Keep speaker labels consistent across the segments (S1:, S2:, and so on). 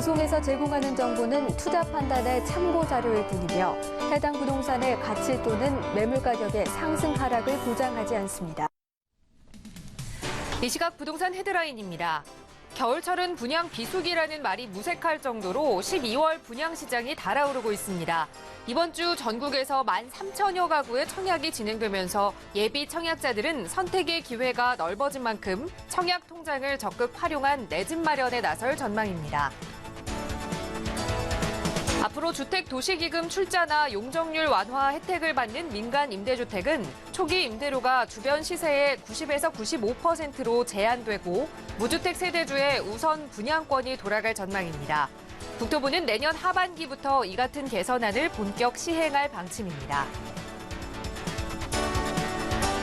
S1: 방송에서 제공하는 정보는 투자 판단의 참고 자료일 뿐이며 해당 부동산의 가치 또는 매물 가격의 상승 하락을 보장하지 않습니다.
S2: 이 시각 부동산 헤드라인입니다. 겨울철은 분양 비수기라는 말이 무색할 정도로 12월 분양시장이 달아오르고 있습니다. 이번 주 전국에서 13,000여 가구의 청약이 진행되면서 예비 청약자들은 선택의 기회가 넓어진 만큼 청약 통장을 적극 활용한 내 집 마련에 나설 전망입니다. 앞으로 주택도시기금 출자나 용적률 완화 혜택을 받는 민간 임대주택은 초기 임대료가 주변 시세의 90에서 95%로 제한되고 무주택 세대주의 우선 분양권이 돌아갈 전망입니다. 국토부는 내년 하반기부터 이 같은 개선안을 본격 시행할 방침입니다.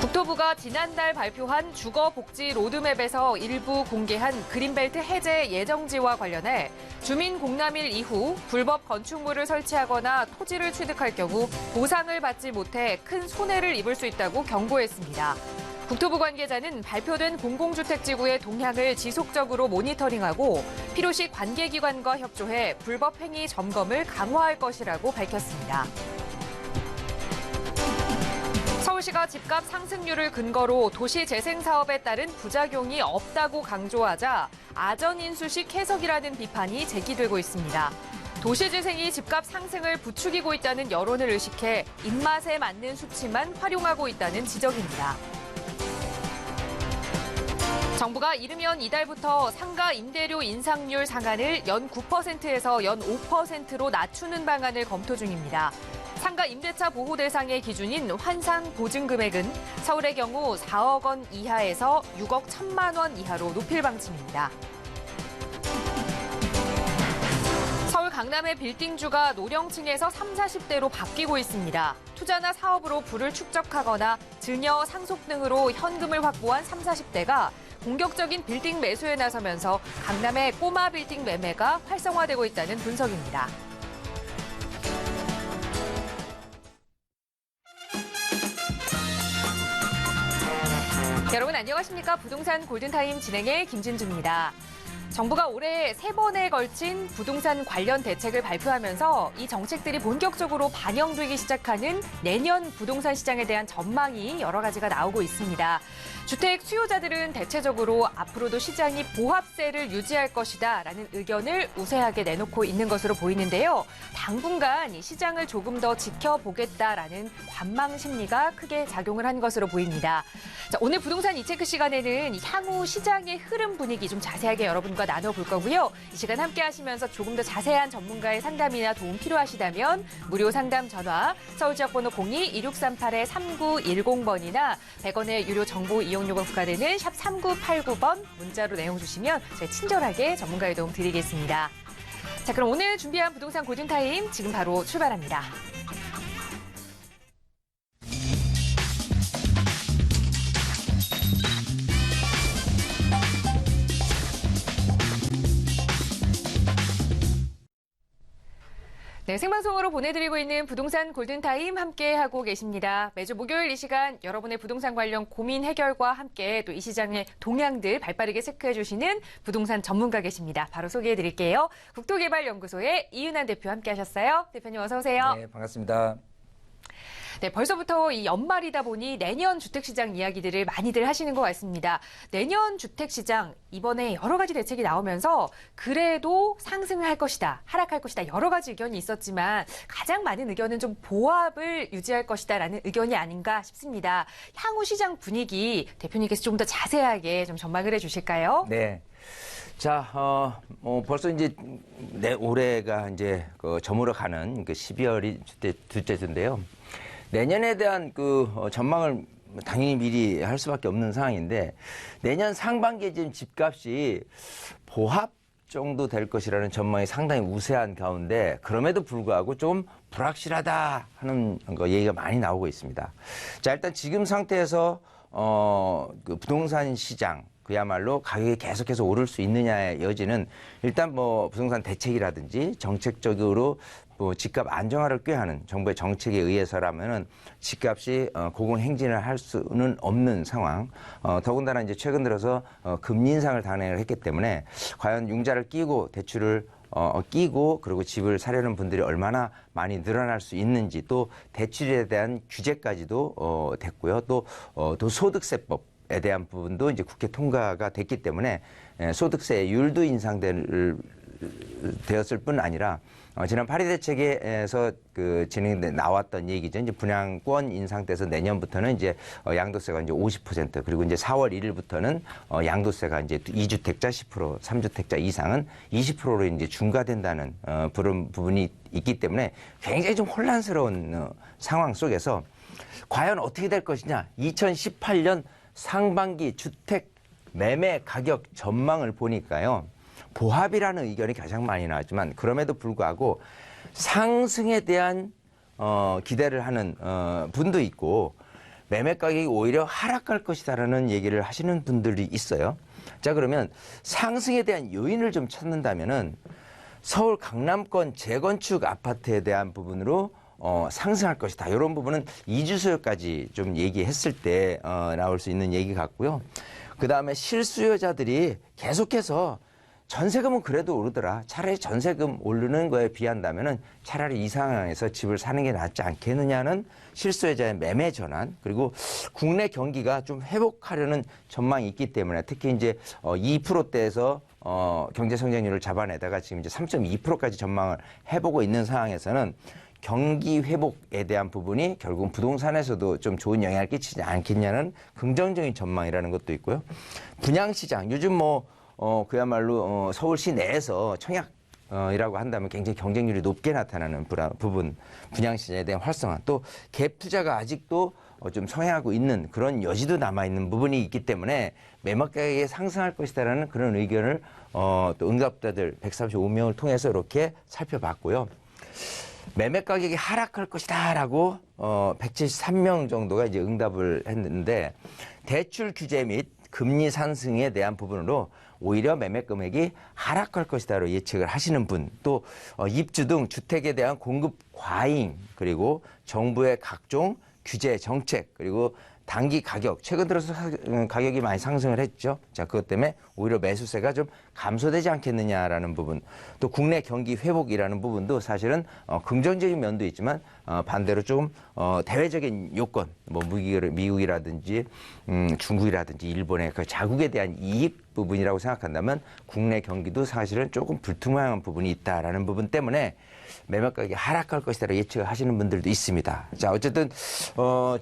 S2: 국토부가 지난달 발표한 주거복지 로드맵에서 일부 공개한 그린벨트 해제 예정지와 관련해 주민 공람일 이후 불법 건축물을 설치하거나 토지를 취득할 경우 보상을 받지 못해 큰 손해를 입을 수 있다고 경고했습니다. 국토부 관계자는 발표된 공공주택지구의 동향을 지속적으로 모니터링하고 필요시 관계기관과 협조해 불법 행위 점검을 강화할 것이라고 밝혔습니다. 서울시가 집값 상승률을 근거로 도시재생 사업에 따른 부작용이 없다고 강조하자 아전인수식 해석이라는 비판이 제기되고 있습니다. 도시재생이 집값 상승을 부추기고 있다는 여론을 의식해 입맛에 맞는 수치만 활용하고 있다는 지적입니다. 정부가 이르면 이달부터 상가 임대료 인상률 상한을 연 9%에서 연 5%로 낮추는 방안을 검토 중입니다. 상가 임대차 보호 대상의 기준인 환상 보증 금액은 서울의 경우 4억 원 이하에서 6억 1천만 원 이하로 높일 방침입니다. 서울 강남의 빌딩주가 노령층에서 30, 40대로 바뀌고 있습니다. 투자나 사업으로 부를 축적하거나 증여, 상속 등으로 현금을 확보한 30, 40대가 공격적인 빌딩 매수에 나서면서 강남의 꼬마 빌딩 매매가 활성화되고 있다는 분석입니다. 여러분 안녕하십니까? 부동산 골든타임 진행의 김진주입니다. 정부가 올해 3번에 걸친 부동산 관련 대책을 발표하면서 이 정책들이 본격적으로 반영되기 시작하는 내년 부동산 시장에 대한 전망이 여러 가지가 나오고 있습니다. 주택 수요자들은 대체적으로 앞으로도 시장이 보합세를 유지할 것이다라는 의견을 우세하게 내놓고 있는 것으로 보이는데요. 당분간 이 시장을 조금 더 지켜보겠다라는 관망 심리가 크게 작용을 한 것으로 보입니다. 자, 오늘 부동산 이체크 시간에는 향후 시장의 흐름 분위기 좀 자세하게 여러분과 나눠볼 거고요. 이 시간 함께 하시면서 조금 더 자세한 전문가의 상담이나 도움 필요하시다면 무료 상담 전화 서울지역번호 02-2638-3910번이나 100원의 유료 정보 이용료가 부과되는 샵 3989번 문자로 내용 주시면 저희 친절하게 전문가의 도움 드리겠습니다. 자, 그럼 오늘 준비한 부동산 골든타임 지금 바로 출발합니다. 네, 생방송으로 보내드리고 있는 부동산 골든타임 함께하고 계십니다. 매주 목요일 이 시간 여러분의 부동산 관련 고민 해결과 함께 또 이 시장의 동향들 발빠르게 체크해주시는 부동산 전문가 계십니다. 바로 소개해드릴게요. 국토개발연구소의 이은한 대표 함께하셨어요. 대표님 어서 오세요.
S3: 네, 반갑습니다.
S2: 네, 벌써부터 이 연말이다 보니 내년 주택시장 이야기들을 많이들 하시는 것 같습니다. 내년 주택시장 이번에 여러 가지 대책이 나오면서 그래도 상승을 할 것이다, 하락할 것이다 여러 가지 의견이 있었지만 가장 많은 의견은 좀 보합을 유지할 것이다라는 의견이 아닌가 싶습니다. 향후 시장 분위기 대표님께서 좀 더 자세하게 좀 전망을 해주실까요?
S3: 네. 자, 벌써 이제 올해가 이제 저물어가는 12월이 둘째 주인데요. 내년에 대한 전망을 당연히 미리 할 수밖에 없는 상황인데 내년 상반기에 지금 집값이 보합 정도 될 것이라는 전망이 상당히 우세한 가운데 그럼에도 불구하고 좀 불확실하다 하는 얘기가 많이 나오고 있습니다. 자, 일단 지금 상태에서 부동산 시장 그야말로 가격이 계속해서 오를 수 있느냐의 여지는 일단 부동산 대책이라든지 정책적으로 집값 안정화를 꾀하는 정부의 정책에 의해서라면은 집값이 고공행진을 할 수는 없는 상황. 더군다나 이제 최근 들어서 금리 인상을 단행을 했기 때문에 과연 융자를 끼고 대출을 끼고 그리고 집을 사려는 분들이 얼마나 많이 늘어날 수 있는지 또 대출에 대한 규제까지도 됐고요. 또 소득세법에 대한 부분도 이제 국회 통과가 됐기 때문에 소득세율도 되었을 뿐 아니라 지난 8.2 대책에서 나왔던 얘기죠. 이제 분양권 인상돼서 내년부터는 이제 양도세가 이제 50% 그리고 이제 4월 1일부터는 양도세가 이제 2주택자 10%, 3주택자 이상은 20%로 이제 중과된다는 그런 부분이 있기 때문에 굉장히 좀 혼란스러운 상황 속에서 과연 어떻게 될 것이냐. 2018년 상반기 주택 매매 가격 전망을 보니까요. 보합이라는 의견이 가장 많이 나왔지만 그럼에도 불구하고 상승에 대한 기대를 하는 분도 있고 매매 가격이 오히려 하락할 것이다라는 얘기를 하시는 분들이 있어요. 자, 그러면 상승에 대한 요인을 좀 찾는다면은 서울 강남권 재건축 아파트에 대한 부분으로 상승할 것이다. 이런 부분은 이주소유까지 좀 얘기했을 때 나올 수 있는 얘기 같고요. 그 다음에 실수요자들이 계속해서 전세금은 그래도 오르더라. 차라리 전세금 오르는 거에 비한다면은 차라리 이 상황에서 집을 사는 게 낫지 않겠느냐는 실수요자의 매매 전환 그리고 국내 경기가 좀 회복하려는 전망이 있기 때문에 특히 이제 2%대에서 경제 성장률을 잡아내다가 지금 이제 3.2%까지 전망을 해보고 있는 상황에서는 경기 회복에 대한 부분이 결국은 부동산에서도 좀 좋은 영향을 끼치지 않겠냐는 긍정적인 전망이라는 것도 있고요. 분양시장 요즘 그야말로 서울시 내에서 청약이라고 한다면 굉장히 경쟁률이 높게 나타나는 부분, 분양시장에 대한 활성화, 또 갭 투자가 아직도 좀 성행하고 있는 그런 여지도 남아있는 부분이 있기 때문에 매매 가격이 상승할 것이다라는 그런 의견을 또 응답자들 135명을 통해서 이렇게 살펴봤고요. 매매 가격이 하락할 것이다라고 173명 정도가 이제 응답을 했는데 대출 규제 및 금리 상승에 대한 부분으로 오히려 매매 금액이 하락할 것이다로 예측을 하시는 분, 또 입주 등 주택에 대한 공급 과잉, 그리고 정부의 각종 규제 정책, 그리고 단기 가격, 최근 들어서 가격이 많이 상승을 했죠. 자, 그것 때문에 오히려 매수세가 좀 감소되지 않겠느냐라는 부분, 또 국내 경기 회복이라는 부분도 사실은 긍정적인 면도 있지만 반대로 조금 대외적인 요건, 미국이라든지 중국이라든지 일본의 그 자국에 대한 이익 부분이라고 생각한다면 국내 경기도 사실은 조금 불투명한 부분이 있다라는 부분 때문에 매매 가격이 하락할 것이다 예측을 하시는 분들도 있습니다. 자, 어쨌든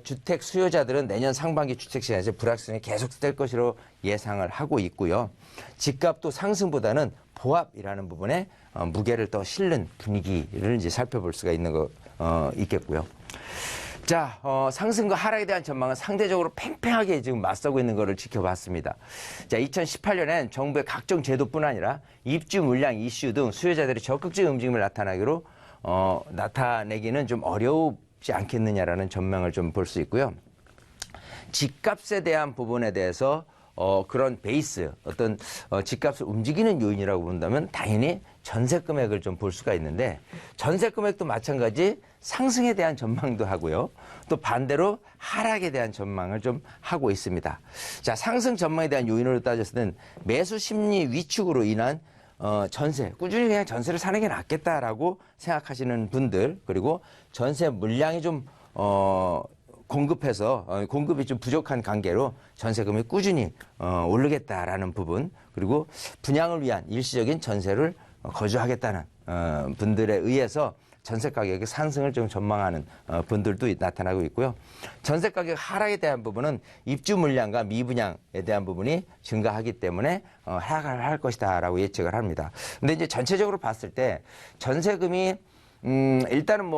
S3: 주택 수요자들은 내년 상반기 주택 시장에서 불확실성이 계속될 것으로 예상을 하고 있고요. 집값도 상승보다는 보합이라는 부분에 무게를 더 실는 분위기를 이제 살펴볼 수가 있겠고요. 자, 상승과 하락에 대한 전망은 상대적으로 팽팽하게 지금 맞서고 있는 것을 지켜봤습니다. 자, 2018년엔 정부의 각종 제도뿐 아니라 입주 물량 이슈 등 수요자들의 적극적인 움직임을 나타내기는 좀 어렵지 않겠느냐라는 전망을 좀 볼 수 있고요. 집값에 대한 부분에 대해서 그런 베이스, 어떤 집값을 움직이는 요인이라고 본다면 당연히 전세 금액을 좀 볼 수가 있는데 전세 금액도 마찬가지 상승에 대한 전망도 하고요. 또 반대로 하락에 대한 전망을 좀 하고 있습니다. 자, 상승 전망에 대한 요인으로 따졌을 때는 매수 심리 위축으로 인한 전세, 꾸준히 그냥 전세를 사는 게 낫겠다라고 생각하시는 분들, 그리고 전세 물량이 좀 공급이 좀 부족한 관계로 전세금이 꾸준히 오르겠다라는 부분, 그리고 분양을 위한 일시적인 전세를 거주하겠다는 분들에 의해서 전세 가격의 상승을 좀 전망하는 분들도 나타나고 있고요. 전세 가격 하락에 대한 부분은 입주 물량과 미분양에 대한 부분이 증가하기 때문에 하락을 할 것이다라고 예측을 합니다. 근데 이제 전체적으로 봤을 때 전세금이 일단은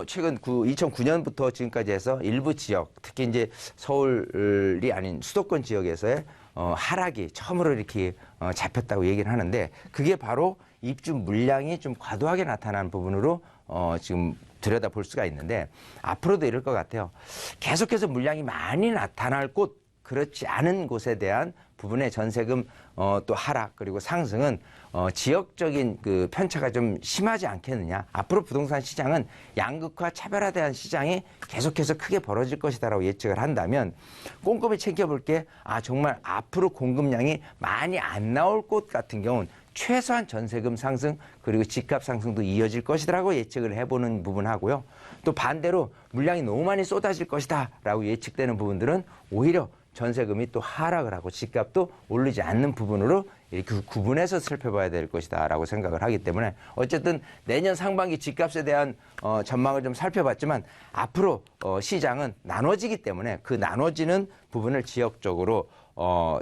S3: 최근 2009년부터 지금까지 해서 일부 지역, 특히 이제 서울이 아닌 수도권 지역에서의 하락이 처음으로 이렇게 잡혔다고 얘기를 하는데 그게 바로 입주 물량이 좀 과도하게 나타난 부분으로 지금 들여다볼 수가 있는데 앞으로도 이럴 것 같아요. 계속해서 물량이 많이 나타날 곳, 그렇지 않은 곳에 대한 부분의 전세금 또 하락 그리고 상승은 지역적인 그 편차가 좀 심하지 않겠느냐. 앞으로 부동산 시장은 양극화 차별화된 시장이 계속해서 크게 벌어질 것이다라고 예측을 한다면 꼼꼼히 챙겨볼 게 정말 앞으로 공급량이 많이 안 나올 곳 같은 경우는 최소한 전세금 상승 그리고 집값 상승도 이어질 것이라고 예측을 해보는 부분하고요. 또 반대로 물량이 너무 많이 쏟아질 것이다라고 예측되는 부분들은 오히려 전세금이 또 하락을 하고 집값도 오르지 않는 부분으로 이렇게 구분해서 살펴봐야 될 것이다라고 생각을 하기 때문에 어쨌든 내년 상반기 집값에 대한 전망을 좀 살펴봤지만 앞으로 시장은 나눠지기 때문에 그 나눠지는 부분을 지역적으로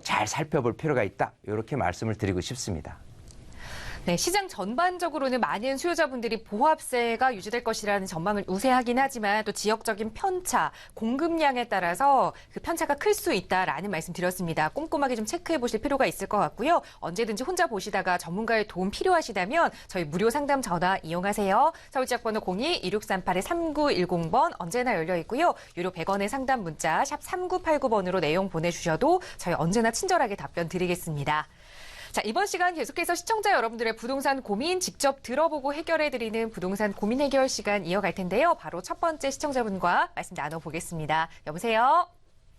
S3: 잘 살펴볼 필요가 있다. 이렇게 말씀을 드리고 싶습니다.
S2: 네, 시장 전반적으로는 많은 수요자분들이 보합세가 유지될 것이라는 전망을 우세하긴 하지만 또 지역적인 편차, 공급량에 따라서 그 편차가 클 수 있다라는 말씀 드렸습니다. 꼼꼼하게 좀 체크해 보실 필요가 있을 것 같고요. 언제든지 혼자 보시다가 전문가의 도움 필요하시다면 저희 무료 상담 전화 이용하세요. 서울지역번호 02-2638-3910번 언제나 열려 있고요. 유료 100원의 상담 문자 샵 3989번으로 내용 보내주셔도 저희 언제나 친절하게 답변 드리겠습니다. 자, 이번 시간 계속해서 시청자 여러분들의 부동산 고민 직접 들어보고 해결해드리는 부동산 고민 해결 시간 이어갈 텐데요. 바로 첫 번째 시청자분과 말씀 나눠보겠습니다. 여보세요?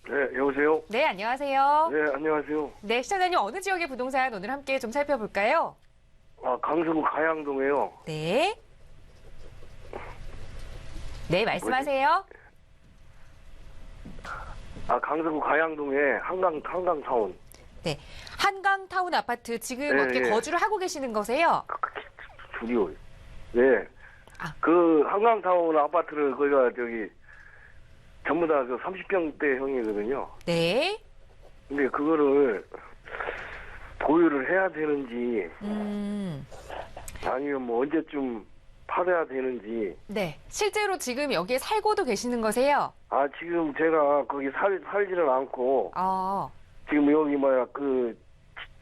S4: 네, 여보세요?
S2: 네, 안녕하세요.
S4: 네, 안녕하세요.
S2: 네, 시청자님 어느 지역의 부동산 오늘 함께 좀 살펴볼까요?
S4: 강서구 가양동에요.
S2: 네. 네, 말씀하세요.
S4: 강서구 가양동에 한강타운.
S2: 네, 한강타운 아파트 지금
S4: 네,
S2: 어떻게
S4: 네.
S2: 거주를 하고 계시는 거세요?
S4: 줄이요. 네.
S2: 아.
S4: 그 한강타운 아파트를 거기가 전부 다 그 30평대형이거든요.
S2: 네.
S4: 근데 그거를 보유를 해야 되는지 아니면 뭐 언제쯤 팔아야 되는지.
S2: 네. 실제로 지금 여기에 살고도 계시는 거세요?
S4: 지금 제가 거기 살지는 않고 지금 여기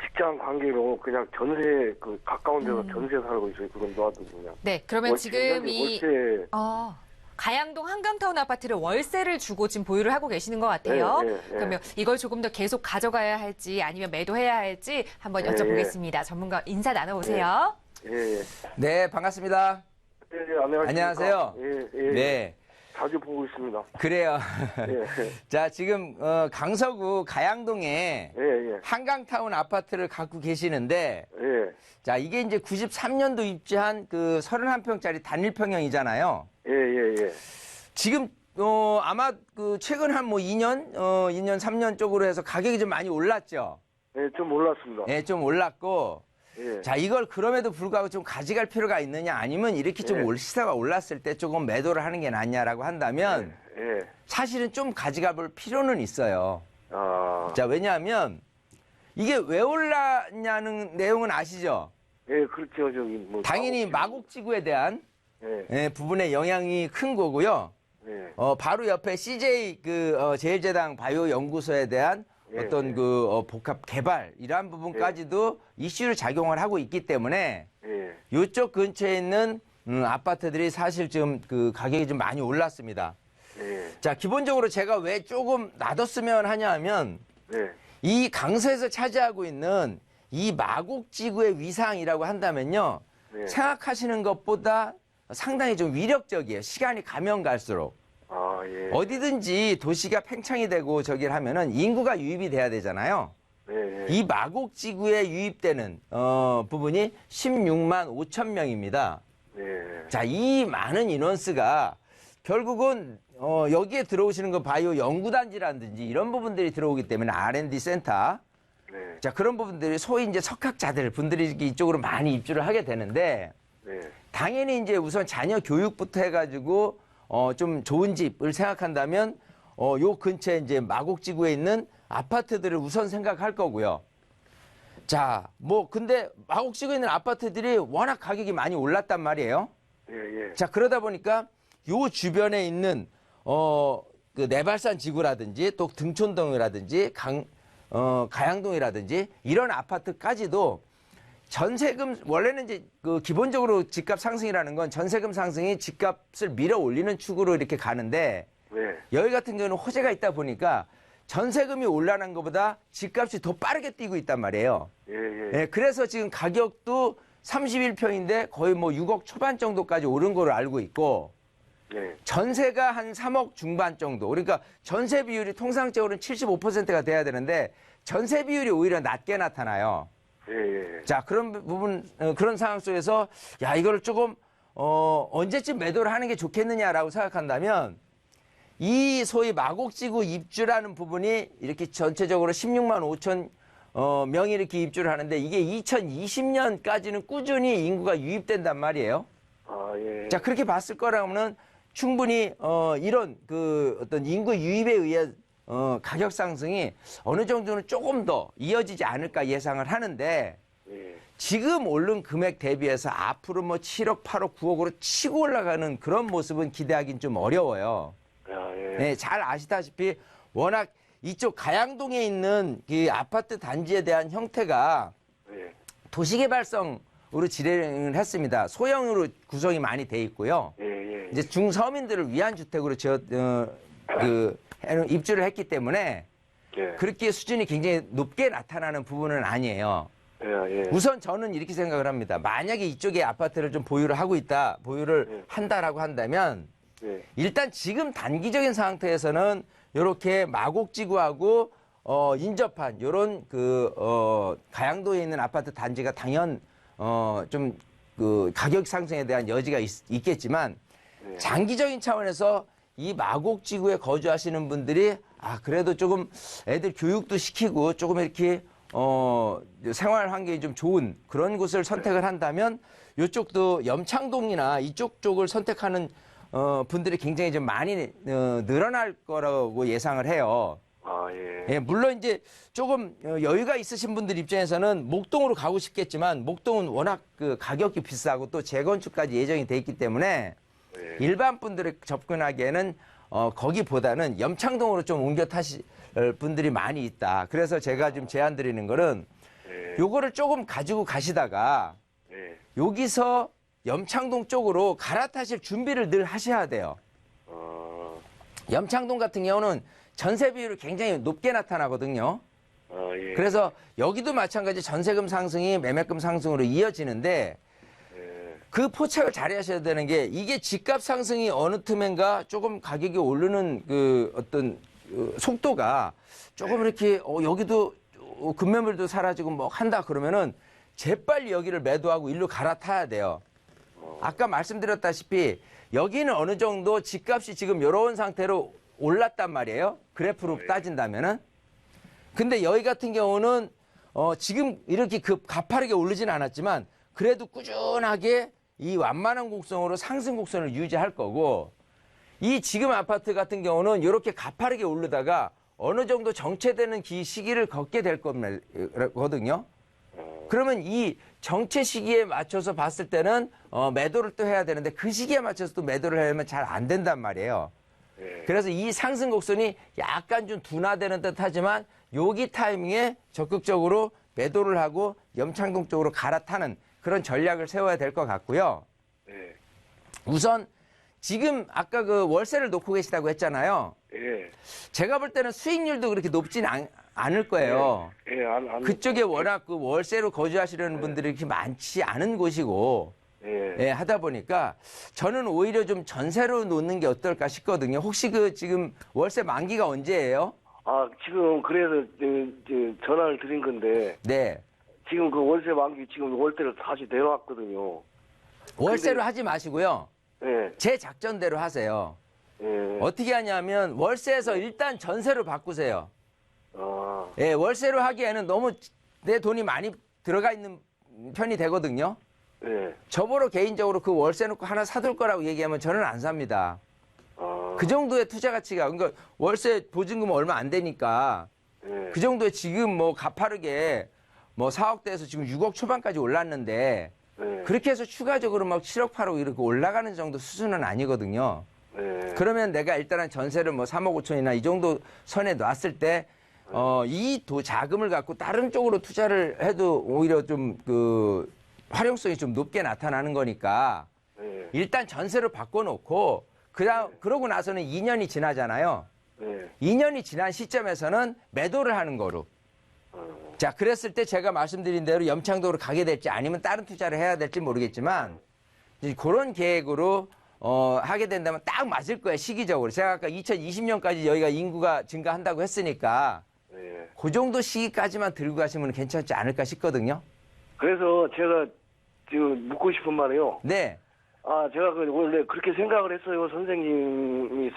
S4: 직장 관계로 그냥 전세 가까운 데서 전세 살고 있어요. 그건 놔두고 그냥.
S2: 네. 그러면 지금 이
S4: 월세.
S2: 가양동 한강타운 아파트를 월세를 주고 지금 보유를 하고 계시는 것 같아요.
S4: 네.
S2: 그러면 이걸 조금 더 계속 가져가야 할지 아니면 매도해야 할지 한번
S4: 네.
S2: 여쭤보겠습니다. 전문가 인사 나눠보세요.
S4: 예.
S3: 네, 반갑습니다.
S4: 네, 안녕하십니까.
S3: 안녕하세요.
S4: 예.
S3: 네,
S4: 자주 보고 있습니다.
S3: 그래요.
S4: 예.
S3: 자, 지금 강서구 가양동에
S4: 예.
S3: 한강타운 아파트를 갖고 계시는데
S4: 예.
S3: 자, 이게 이제 93년도 입주한 그 31평짜리 단일평형이잖아요.
S4: 예.
S3: 지금 아마 그 최근 한 뭐 2년 3년 쪽으로 해서 가격이 좀 많이 올랐죠.
S4: 예, 좀 올랐습니다.
S3: 예, 좀 올랐고.
S4: 예.
S3: 자, 이걸 그럼에도 불구하고 좀 가져갈 필요가 있느냐 아니면 이렇게 좀 시세가 올랐을 때 조금 매도를 하는 게 낫냐라고 한다면
S4: 예.
S3: 사실은 좀 가져가 볼 필요는 있어요.
S4: 자,
S3: 왜냐하면 이게 왜 올랐냐는 내용은 아시죠?
S4: 예, 그렇죠.
S3: 당연히 마곡지구에 대한
S4: 예.
S3: 부분에 영향이 큰 거고요.
S4: 예.
S3: 바로 옆에 CJ 제일제당 바이오 연구소에 대한 어떤 복합 개발 이러한 부분까지도 이슈를 작용을 하고 있기 때문에 이쪽 근처에 있는 아파트들이 사실 지금 그 가격이 좀 많이 올랐습니다. 자, 기본적으로 제가 왜 조금 놔뒀으면 하냐면 이 강서에서 차지하고 있는 이 마곡지구의 위상이라고 한다면요. 생각하시는 것보다 상당히 좀 위력적이에요. 시간이 가면 갈수록.
S4: 예.
S3: 어디든지 도시가 팽창이 되고 저기를 하면은 인구가 유입이 돼야 되잖아요. 이 마곡지구에 유입되는 부분이 16만 5천 명입니다. 자, 이 많은 인원수가 결국은 여기에 들어오시는 건 바이오 연구단지라든지 이런 부분들이 들어오기 때문에 R&D 센터. 자, 그런 부분들이 소위 이제 석학자들 분들이 이쪽으로 많이 입주를 하게 되는데 당연히 이제 우선 자녀 교육부터 해가지고 좀 좋은 집을 생각한다면 요 근처에 이제 마곡지구에 있는 아파트들을 우선 생각할 거고요. 자, 뭐 근데 마곡지구에 있는 아파트들이 워낙 가격이 많이 올랐단 말이에요. 자, 그러다 보니까 요 주변에 있는 그 내발산 지구라든지 또 등촌동이라든지 가양동이라든지 이런 아파트까지도 전세금 원래는 이제 그 기본적으로 집값 상승이라는 건 전세금 상승이 집값을 밀어 올리는 축으로 이렇게 가는데 여기 같은 경우는 호재가 있다 보니까 전세금이 올라가는 것보다 집값이 더 빠르게 뛰고 있단 말이에요. 그래서 지금 가격도 31평인데 거의 뭐 6억 초반 정도까지 오른 걸로 알고 있고 전세가 한 3억 중반 정도. 그러니까 전세 비율이 통상적으로는 75%가 돼야 되는데 전세 비율이 오히려 낮게 나타나요.
S4: 예.
S3: 자, 그런 부분, 그런 상황 속에서, 야, 이거를 조금, 언제쯤 매도를 하는 게 좋겠느냐라고 생각한다면, 이 소위 마곡지구 입주라는 부분이 이렇게 전체적으로 16만 5천 명이 이렇게 입주를 하는데, 이게 2020년까지는 꾸준히 인구가 유입된단 말이에요.
S4: 아, 예.
S3: 자, 그렇게 봤을 거라면 충분히, 이런 그 어떤 인구 유입에 의해 가격 상승이 어느 정도는 조금 더 이어지지 않을까 예상을 하는데,
S4: 예.
S3: 지금 오른 금액 대비해서 앞으로 뭐 7억, 8억, 9억으로 치고 올라가는 그런 모습은 기대하기는 좀 어려워요.
S4: 아, 예.
S3: 네, 잘 아시다시피 워낙 이쪽 가양동에 있는 그 아파트 단지에 대한 형태가
S4: 예.
S3: 도시개발성으로 진행을 했습니다. 소형으로 구성이 많이 돼 있고요.
S4: 예.
S3: 이제 중서민들을 위한 주택으로 입주를 했기 때문에
S4: 예.
S3: 그렇게 수준이 굉장히 높게 나타나는 부분은 아니에요.
S4: 예.
S3: 우선 저는 이렇게 생각을 합니다. 만약에 이쪽에 아파트를 좀 보유를 하고 있다, 보유를 한다라고 한다면
S4: 예.
S3: 일단 지금 단기적인 상태에서는 이렇게 마곡지구하고 인접한 이런 가양도에 있는 아파트 단지가 당연 좀 그 가격 상승에 대한 여지가 있겠지만 장기적인 차원에서 이 마곡지구에 거주하시는 분들이 그래도 조금 애들 교육도 시키고 조금 이렇게 생활 환경이 좀 좋은 그런 곳을 선택을 한다면 이쪽도 염창동이나 이쪽 쪽을 선택하는 분들이 굉장히 좀 많이 늘어날 거라고 예상을 해요.
S4: 아, 예.
S3: 예, 물론 이제 조금 여유가 있으신 분들 입장에서는 목동으로 가고 싶겠지만 목동은 워낙 그 가격이 비싸고 또 재건축까지 예정이 돼 있기 때문에
S4: 예.
S3: 일반 분들이 접근하기에는 거기보다는 염창동으로 좀 옮겨 타실 분들이 많이 있다. 그래서 제가 지금 제안 드리는 거는 요거를 조금 가지고 가시다가 여기서 염창동 쪽으로 갈아타실 준비를 늘 하셔야 돼요. 염창동 같은 경우는 전세 비율이 굉장히 높게 나타나거든요.
S4: 예.
S3: 그래서 여기도 마찬가지 전세금 상승이 매매금 상승으로 이어지는데 그 포착을 잘 하셔야 되는 게 이게 집값 상승이 어느 틈엔가 조금 가격이 오르는 그 어떤 속도가 조금 이렇게 여기도 급매물도 사라지고 뭐 한다 그러면은 재빨리 여기를 매도하고 일로 갈아타야 돼요. 아까 말씀드렸다시피 여기는 어느 정도 집값이 지금 이런 상태로 올랐단 말이에요. 그래프로 따진다면은. 근데 여기 같은 경우는 지금 이렇게 가파르게 오르진 않았지만 그래도 꾸준하게 이 완만한 곡선으로 상승 곡선을 유지할 거고 이 지금 아파트 같은 경우는 이렇게 가파르게 오르다가 어느 정도 정체되는 시기를 걷게 될 거거든요. 그러면 이 정체 시기에 맞춰서 봤을 때는 매도를 또 해야 되는데 그 시기에 맞춰서 또 매도를 하려면 잘 안 된단 말이에요. 그래서 이 상승 곡선이 약간 좀 둔화되는 듯 하지만 여기 타이밍에 적극적으로 매도를 하고 염창동 쪽으로 갈아타는 그런 전략을 세워야 될 것 같고요. 우선 지금 아까 그 월세를 놓고 계시다고 했잖아요. 제가 볼 때는 수익률도 그렇게 높진 않을 거예요. 그쪽에 워낙 그 월세로 거주하시려는 분들이 그렇게 많지 않은 곳이고 하다 보니까 저는 오히려 좀 전세로 놓는 게 어떨까 싶거든요. 혹시 그 지금 월세 만기가 언제예요?
S4: 지금 그래서 전화를 드린 건데.
S3: 네.
S4: 지금 그 월세 만기 지금 월세를 다시 내려왔거든요.
S3: 월세로 하지 마시고요.
S4: 네.
S3: 제 작전대로 하세요. 어떻게 하냐면 월세에서 일단 전세로 바꾸세요. 월세로 하기에는 너무 내 돈이 많이 들어가 있는 편이 되거든요. 저보러 개인적으로 그 월세 놓고 하나 사둘 거라고 얘기하면 저는 안 삽니다. 그 정도의 투자 가치가, 그러니까 월세 보증금 얼마 안 되니까 그 정도에 지금 뭐 가파르게 뭐 4억대에서 지금 6억 초반까지 올랐는데 그렇게 해서 추가적으로 막 7억, 8억 이렇게 올라가는 정도 수준은 아니거든요. 그러면 내가 일단은 전세를 뭐 3억 5천이나 이 정도 선에 놨을 때 이 자금을 갖고 다른 쪽으로 투자를 해도 오히려 좀 그 활용성이 좀 높게 나타나는 거니까 일단 전세로 바꿔놓고 그러고 나서는 2년이 지나잖아요. 2년이 지난 시점에서는 매도를 하는 거로. 자, 그랬을 때 제가 말씀드린 대로 염창도로 가게 될지 아니면 다른 투자를 해야 될지 모르겠지만 그런 계획으로 하게 된다면 딱 맞을 거예요, 시기적으로. 제가 아까 2020년까지 여기가 인구가 증가한다고 했으니까 그 정도 시기까지만 들고 가시면 괜찮지 않을까 싶거든요.
S4: 그래서 제가 지금 묻고 싶은 말이요.
S3: 네.
S4: 제가 원래 그렇게 생각을 했어요. 선생님이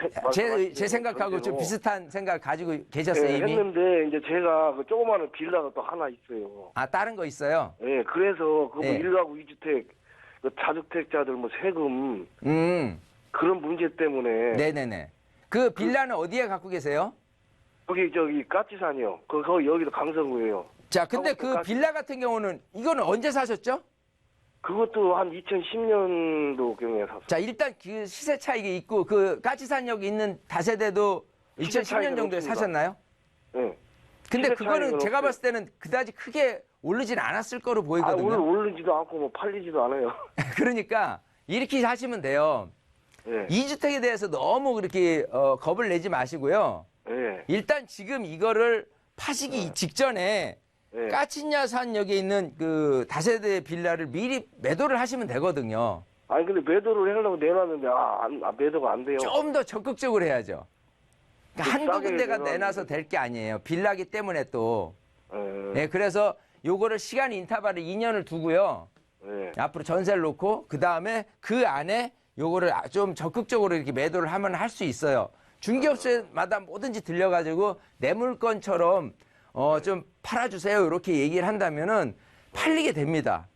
S3: 제 생각하고 좀 비슷한 생각 가지고 계셨어요,
S4: 네,
S3: 이미?
S4: 했는데 이제 제가 그 조그마한 빌라가 또 하나 있어요.
S3: 다른 거 있어요?
S4: 네, 그래서 그
S3: 네.
S4: 1가구 2주택 그 다주택자들 뭐 세금 그런 문제 때문에
S3: 네네네. 그 빌라는 어디에 갖고 계세요?
S4: 거기 까치산이요. 거기 여기도 강서구예요.
S3: 자, 근데 그
S4: 까치-
S3: 빌라 같은 경우는 이거는 언제 사셨죠?
S4: 그것도 한 2010년도 경에 샀어요.
S3: 자, 일단 그 시세 차익이 있고 그 까치산역 있는 다세대도
S4: 시세
S3: 2010년
S4: 차이는
S3: 정도에
S4: 없습니다.
S3: 사셨나요?
S4: 네.
S3: 근데
S4: 시세
S3: 그거는
S4: 차이는
S3: 제가
S4: 없어요.
S3: 봤을 때는 그다지 크게 오르진 않았을 거로 보이거든요.
S4: 오르지도 않고 뭐 팔리지도 않아요.
S3: 그러니까 이렇게 하시면 돼요.
S4: 네.
S3: 2주택에 대해서 너무 그렇게 겁을 내지 마시고요.
S4: 네.
S3: 일단 지금 이거를 파시기 직전에
S4: 네.
S3: 까친야산역에 있는 그 다세대 빌라를 미리 매도를 하시면 되거든요.
S4: 아니 근데 매도를 하려고 내놨는데 매도가 안 돼요.
S3: 좀 더 적극적으로 해야죠. 그러니까 한두
S4: 싸게
S3: 군데가
S4: 내놨는데.
S3: 내놔서 될 게 아니에요. 빌라기 때문에 또.
S4: 네.
S3: 네, 그래서 요거를 시간 인터벌을 2년을 두고요.
S4: 네.
S3: 앞으로 전세를 놓고 그 다음에 그 안에 요거를 좀 적극적으로 이렇게 매도를 하면 할 수 있어요. 중개업소마다 뭐든지 들려가지고 내 물건처럼 좀 팔아주세요 이렇게 얘기를 한다면은 팔리게 됩니다.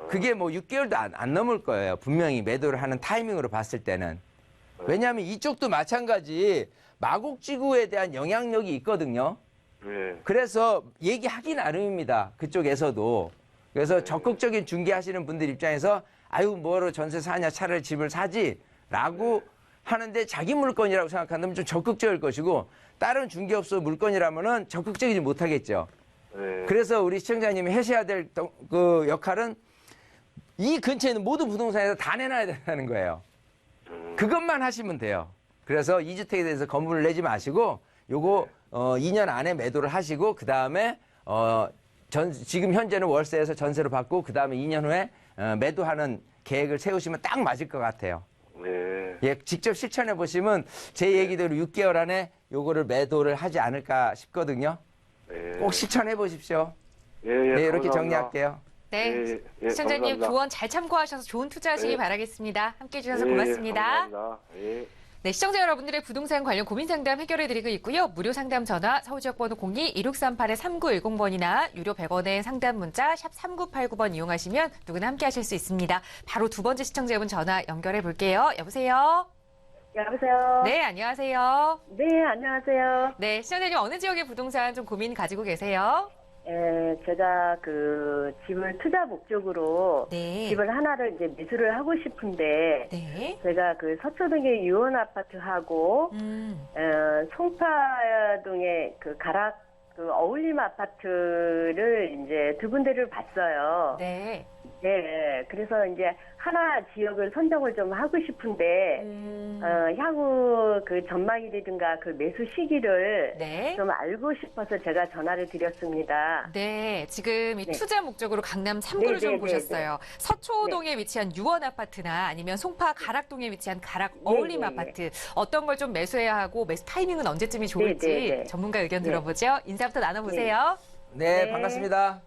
S3: 그게 뭐 6개월도 안 넘을 거예요. 분명히 매도를 하는 타이밍으로 봤을 때는. 왜냐하면 이쪽도 마찬가지 마곡지구에 대한 영향력이 있거든요.
S4: 네.
S3: 그래서 얘기하기 나름입니다. 그쪽에서도. 그래서 적극적인 중개하시는 분들 입장에서 아유 뭐로 전세 사냐 차라리 집을 사지라고 하는데 자기 물건이라고 생각한다면 좀 적극적일 것이고 다른 중개업소 물건이라면은 적극적이지 못하겠죠.
S4: 네.
S3: 그래서 우리 시청자님이 하셔야 될 그 역할은 이 근처에 있는 모든 부동산에서 다 내놔야 된다는 거예요. 그것만 하시면 돼요. 그래서 2주택에 대해서 건물을 내지 마시고 요거 2년 안에 매도를 하시고 그 다음에 지금 현재는 월세에서 전세로 받고 그 다음에 2년 후에 매도하는 계획을 세우시면 딱 맞을 것 같아요.
S4: 네.
S3: 예, 직접 실천해 보시면 제 얘기대로 6개월 안에 요거를 매도를 하지 않을까 싶거든요.
S4: 네.
S3: 꼭 실천해 보십시오.
S4: 예, 예,
S3: 네, 이렇게
S4: 감사합니다.
S3: 정리할게요.
S2: 네,
S4: 예,
S2: 시청자님
S4: 감사합니다.
S2: 조언 잘 참고하셔서 좋은 투자하시기
S4: 네.
S2: 바라겠습니다. 함께해 주셔서
S4: 예,
S2: 고맙습니다.
S4: 감사합니다. 예.
S2: 네, 시청자 여러분들의 부동산 관련 고민 상담 해결해드리고 있고요. 무료 상담 전화 서울지역번호 02-2638-3910번이나 유료 100원의 상담 문자 샵 3989번 이용하시면 누구나 함께 하실 수 있습니다. 바로 두 번째 시청자분 전화 연결해 볼게요. 여보세요?
S5: 여보세요?
S2: 네, 안녕하세요.
S5: 네, 안녕하세요.
S2: 네, 시청자님 어느 지역의 부동산 좀 고민 가지고 계세요?
S5: 제가 그 집을 투자 목적으로
S2: 네.
S5: 집을 하나를 이제 매수를 하고 싶은데
S2: 네.
S5: 제가 그 서초동의 유원 아파트하고 송파동의 그 가락 그 어울림 아파트를 이제 두 군데를 봤어요.
S2: 네.
S5: 네, 그래서 이제 하나 지역을 선정을 좀 하고 싶은데 향후 그 전망이라든가 그 매수 시기를
S2: 네.
S5: 좀 알고 싶어서 제가 전화를 드렸습니다.
S2: 네, 지금 이
S5: 네.
S2: 투자 목적으로 강남 3구를
S5: 네,
S2: 좀
S5: 네,
S2: 보셨어요. 서초동에 위치한 유원 아파트나 아니면 송파 가락동에 위치한 가락 어울림
S5: 네, 네.
S2: 아파트 어떤 걸 좀 매수해야 하고 매수 타이밍은 언제쯤이 좋을지
S5: 네, 네.
S2: 전문가 의견
S5: 네.
S2: 들어보죠. 인사부터 나눠보세요.
S3: 네,
S5: 네.
S3: 반갑습니다.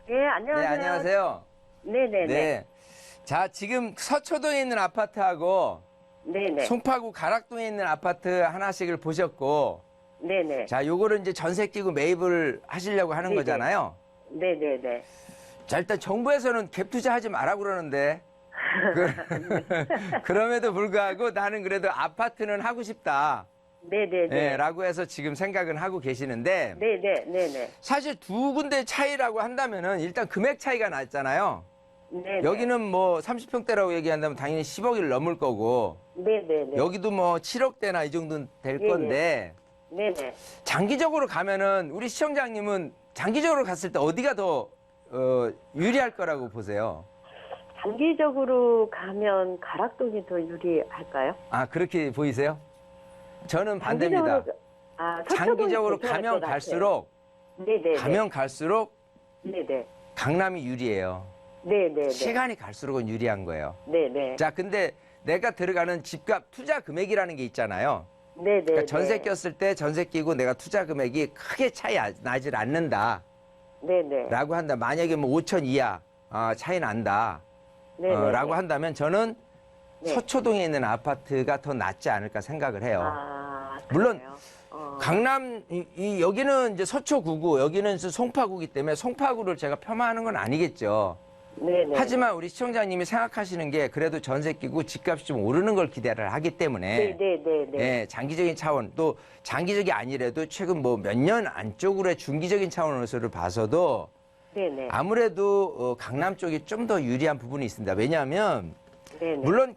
S5: 네, 안녕하세요.
S3: 네, 안녕하세요.
S5: 네네네.
S3: 네. 자, 지금 서초동에 있는 아파트하고
S5: 네네.
S3: 송파구 가락동에 있는 아파트 하나씩을 보셨고,
S5: 네네.
S3: 자, 요거를 이제 전세 끼고 매입을 하시려고 하는
S5: 네네.
S3: 거잖아요.
S5: 네네네.
S3: 자, 일단 정부에서는 갭 투자하지 마라 그러는데, 그럼에도 불구하고 나는 그래도 아파트는 하고 싶다.
S5: 네네네.
S3: 네, 라고 해서 지금 생각은 하고 계시는데,
S5: 네네네네.
S3: 사실 두 군데 차이라고 한다면은 일단 금액 차이가 났잖아요.
S5: 네네.
S3: 여기는 뭐 30평대라고 얘기한다면 당연히 10억을 넘을 거고,
S5: 네네네.
S3: 여기도 뭐 7억대나 이 정도는 될
S5: 예,
S3: 건데,
S5: 네네.
S3: 장기적으로 가면은 우리 시청장님은 장기적으로 갔을 때 어디가 더 유리할 거라고 보세요?
S5: 장기적으로 가면 가락동이 더 유리할까요?
S3: 아, 그렇게 보이세요? 저는 반대입니다. 장기적으로 가면 갈수록,
S5: 네네.
S3: 네네. 강남이 유리해요.
S5: 네네.
S3: 시간이 갈수록은 유리한 거예요.
S5: 네네.
S3: 자, 근데 내가 들어가는 집값 투자 금액이라는 게 있잖아요.
S5: 네네.
S3: 그러니까 전세 꼈을 때 전세 끼고 내가 투자 금액이 크게 차이 나질 않는다.
S5: 네네.
S3: 라고 한다. 만약에 뭐 5천 이하 차이 난다.
S5: 네네.
S3: 라고 한다면 저는
S5: 네.
S3: 서초동에 있는 아파트가 더 낫지 않을까 생각을 해요.
S5: 아,
S3: 물론
S5: 그래요?
S3: 강남 여기는 이제 서초구고 여기는 송파구기 때문에 송파구를 제가 폄하하는 건 아니겠죠.
S5: 네네.
S3: 하지만 우리 시청자님이 생각하시는 게 그래도 전세 끼고 집값이 좀 오르는 걸 기대를 하기 때문에
S5: 네네네.
S3: 예, 장기적인 차원 또 장기적이 아니라도 최근 뭐 몇 년 안쪽으로의 중기적인 차원으로서를 봐서도
S5: 네네.
S3: 아무래도 강남 쪽이 좀 더 유리한 부분이 있습니다. 왜냐하면
S5: 네네.
S3: 물론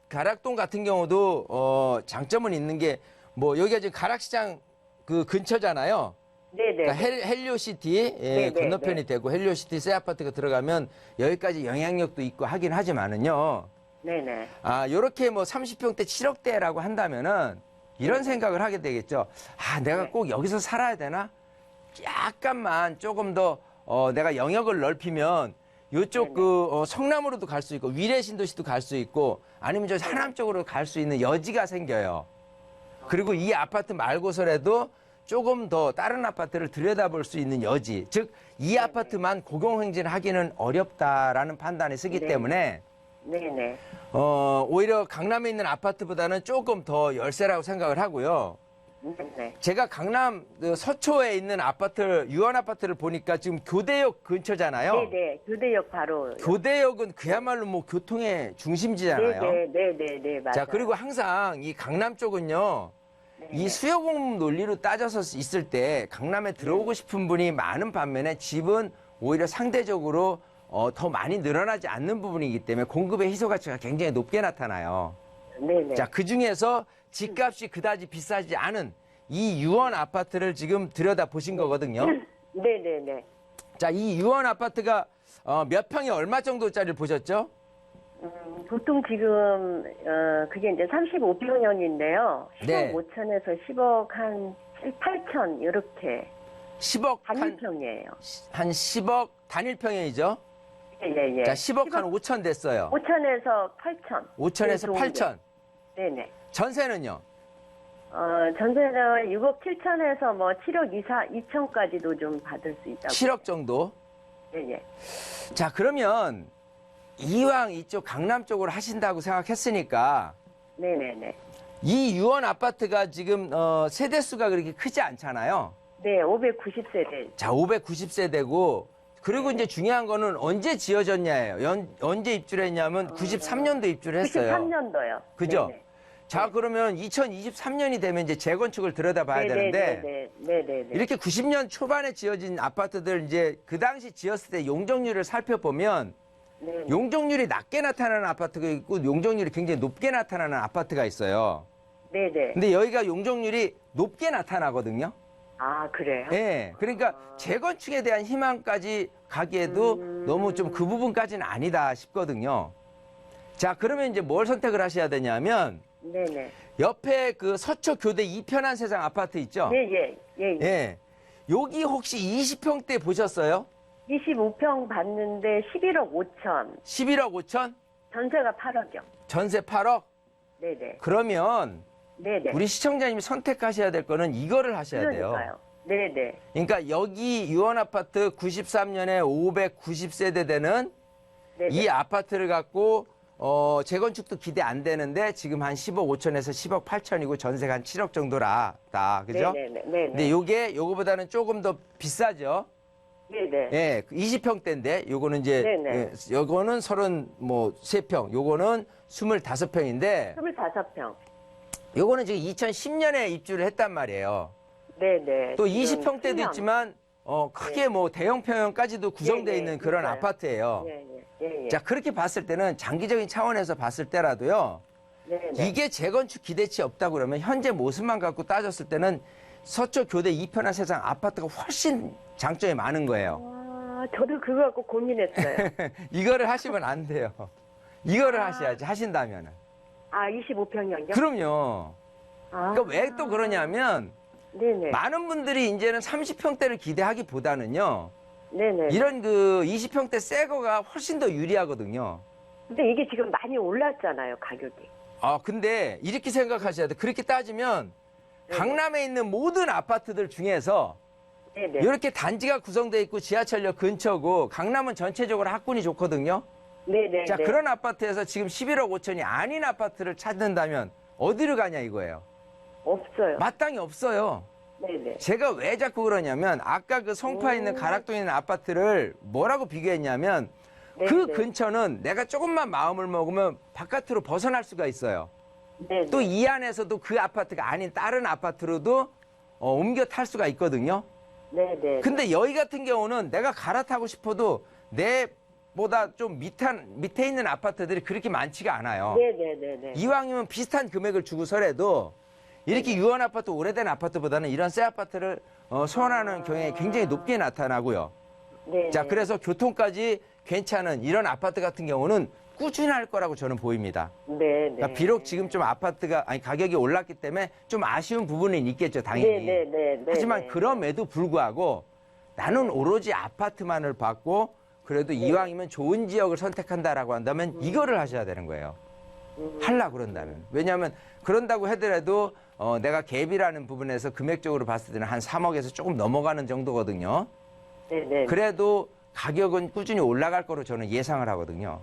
S3: 가락동 같은 경우도 장점은 있는 게 뭐 여기가 지금 가락시장 그 근처잖아요.
S5: 네네.
S3: 그러니까 헬리오시티
S5: 네,
S3: 건너편이
S5: 네.
S3: 되고 헬리오시티 새 아파트가 들어가면 여기까지 영향력도 있고 하긴 하지만은요.
S5: 네네.
S3: 요렇게 뭐 30평대 7억대라고 한다면은 이런 생각을 하게 되겠죠. 내가
S5: 네.
S3: 꼭 여기서 살아야 되나? 약간만 조금 더 내가 영역을 넓히면 요쪽 성남으로도 갈 수 있고 위례 신도시도 갈 수 있고 아니면 저 하남 쪽으로 갈 수 있는 여지가 생겨요. 그리고 이 아파트 말고서라도 조금 더 다른 아파트를 들여다볼 수 있는 여지. 즉, 이 아파트만 고공행진하기는 어렵다라는 판단이 서기
S5: 네.
S3: 때문에
S5: 네네.
S3: 오히려 강남에 있는 아파트보다는 조금 더 열세라고 생각을 하고요.
S5: 네네.
S3: 제가 강남 서초에 있는 아파트, 유원 아파트를 보니까 지금 교대역 근처잖아요.
S5: 네네. 교대역 바로.
S3: 교대역은 그야말로 뭐 교통의 중심지잖아요.
S5: 네네네네. 맞아요.
S3: 자, 그리고 항상 이 강남 쪽은요. 이 수요공급 논리로 따져서 있을 때 강남에 들어오고 싶은 분이 많은 반면에 집은 오히려 상대적으로 더 많이 늘어나지 않는 부분이기 때문에 공급의 희소 가치가 굉장히 높게 나타나요.
S5: 네네.
S3: 자, 그 중에서 집값이 그다지 비싸지 않은 이 유원 아파트를 지금 들여다 보신 거거든요.
S5: 네네네.
S3: 자, 이 유원 아파트가 몇 평에 얼마 정도짜리를 보셨죠?
S5: 보통 지금 그게 이제 35평형인데요. 10억
S3: 네.
S5: 5천에서 10억 한 7, 8천 이렇게
S3: 10억
S5: 단일평이에요.
S3: 한 10억 단일평형이죠.
S5: 예예.
S3: 자, 10억 한 5천 됐어요.
S5: 5천에서 8천.
S3: 5천에서 8천.
S5: 네네.
S3: 전세는요?
S5: 전세는 6억 7천에서 뭐 7억 2천까지도 좀 받을 수 있다고.
S3: 7억 정도.
S5: 예예.
S3: 자, 그러면 이왕 이쪽 강남 쪽으로 하신다고 생각했으니까
S5: 네네네.
S3: 이 유원 아파트가 지금 세대수가 그렇게 크지 않잖아요.
S5: 네, 590세대.
S3: 자, 590세대고 그리고 이제 중요한 거는 언제 지어졌냐예요. 언제 입주했냐면 93년도 입주를 했어요.
S5: 93년도요.
S3: 그죠? 자, 그러면 2023년이 되면 이제 재건축을 들여다봐야 되는데
S5: 네네네.
S3: 이렇게 90년 초반에 지어진 아파트들 이제 그 당시 지었을 때 용적률을 살펴보면
S5: 네.
S3: 용적률이 낮게 나타나는 아파트가 있고 용적률이 굉장히 높게 나타나는 아파트가 있어요.
S5: 네네.
S3: 근데 여기가 용적률이 높게 나타나거든요.
S5: 아, 그래요?
S3: 예. 그러니까 재건축에 대한 희망까지 가기에도 너무 좀 그 부분까지는 아니다 싶거든요. 자, 그러면 이제 뭘 선택을 하셔야 되냐면
S5: 네네.
S3: 옆에 그 서초 교대 이편한 세상 아파트 있죠?
S5: 예.
S3: 예. 여기 혹시 20평대 보셨어요?
S5: 25평 받는데 11억 5천.
S3: 11억 5천?
S5: 전세가 8억이요.
S3: 전세 8억?
S5: 네네.
S3: 그러면
S5: 네네.
S3: 우리 시청자님이 선택하셔야 될 거는 이거를 하셔야 돼요.
S5: 그러니까요. 네네.
S3: 그러니까 여기 유원 아파트 93년에 590세대 되는
S5: 네네.
S3: 이 아파트를 갖고 재건축도 기대 안 되는데 지금 한 10억 5천에서 10억 8천이고 전세가 한 7억 정도라. 그죠?
S5: 네네.
S3: 근데 요거보다는 조금 더 비싸죠.
S5: 네네.
S3: 예, 20평대인데 요거는 이제
S5: 네네.
S3: 요거는 33평, 요거는 25평인데
S5: 25평.
S3: 요거는 지금 2010년에 입주를 했단 말이에요.
S5: 네네.
S3: 또
S5: 지금
S3: 20평대도
S5: 10년.
S3: 있지만 크게
S5: 네.
S3: 뭐 대형 평형까지도 구성되어
S5: 예,
S3: 있는 그런
S5: 있어요.
S3: 아파트예요.
S5: 예.
S3: 자, 그렇게 봤을 때는 장기적인 차원에서 봤을 때라도요.
S5: 네네.
S3: 이게 재건축 기대치 없다고 그러면 현재 모습만 갖고 따졌을 때는 서초 교대 이편한 세상 아파트가 훨씬 장점이 많은 거예요.
S5: 저도 그거 갖고 고민했어요.
S3: 이거를 하시면 안 돼요. 이거를 하셔야지 하신다면은.
S5: 25평형이요?
S3: 그럼요. 그러니까 왜 또 그러냐면
S5: 네네.
S3: 많은 분들이 이제는 30평대를 기대하기보다는요.
S5: 네네.
S3: 이런 그 20평대 새 거가 훨씬 더 유리하거든요.
S5: 근데 이게 지금 많이 올랐잖아요, 가격이.
S3: 근데 이렇게 생각하셔야 돼. 그렇게 따지면 강남에 있는 모든 아파트들 중에서
S5: 네네.
S3: 이렇게 단지가 구성되어 있고 지하철역 근처고 강남은 전체적으로 학군이 좋거든요.
S5: 네네.
S3: 자, 그런 아파트에서 지금 11억 5천이 아닌 아파트를 찾는다면 어디를 가냐 이거예요.
S5: 없어요.
S3: 마땅히 없어요.
S5: 네네.
S3: 제가 왜 자꾸 그러냐면 아까 그 송파에 있는 가락동에 있는 아파트를 뭐라고 비교했냐면 그
S5: 네네.
S3: 근처는 내가 조금만 마음을 먹으면 바깥으로 벗어날 수가 있어요.
S5: 네네.
S3: 또 이 안에서도 그 아파트가 아닌 다른 아파트로도 옮겨 탈 수가 있거든요.
S5: 네네.
S3: 근데 여기 같은 경우는 내가 갈아타고 싶어도 내보다 좀 밑에 있는 아파트들이 그렇게 많지가 않아요.
S5: 네네네네.
S3: 이왕이면 비슷한 금액을 주고서라도 이렇게 유원 아파트, 오래된 아파트보다는 이런 새 아파트를 소원하는 경향이 굉장히 높게 나타나고요.
S5: 네.
S3: 자, 그래서 교통까지 괜찮은 이런 아파트 같은 경우는 꾸준할 거라고 저는 보입니다.
S5: 네.
S3: 그러니까 비록 지금 좀 가격이 올랐기 때문에 좀 아쉬운 부분은 있겠죠, 당연히.
S5: 네네네.
S3: 하지만 그럼에도 불구하고 나는 오로지 아파트만을 받고 그래도 이왕이면 좋은 지역을 선택한다라고 한다면 이거를 하셔야 되는 거예요. 하려고 그런다면. 왜냐하면 그런다고 하더라도 내가 갭이라는 부분에서 금액적으로 봤을 때는 한 3억에서 조금 넘어가는 정도거든요.
S5: 네네.
S3: 그래도 가격은 꾸준히 올라갈 거로 저는 예상을 하거든요.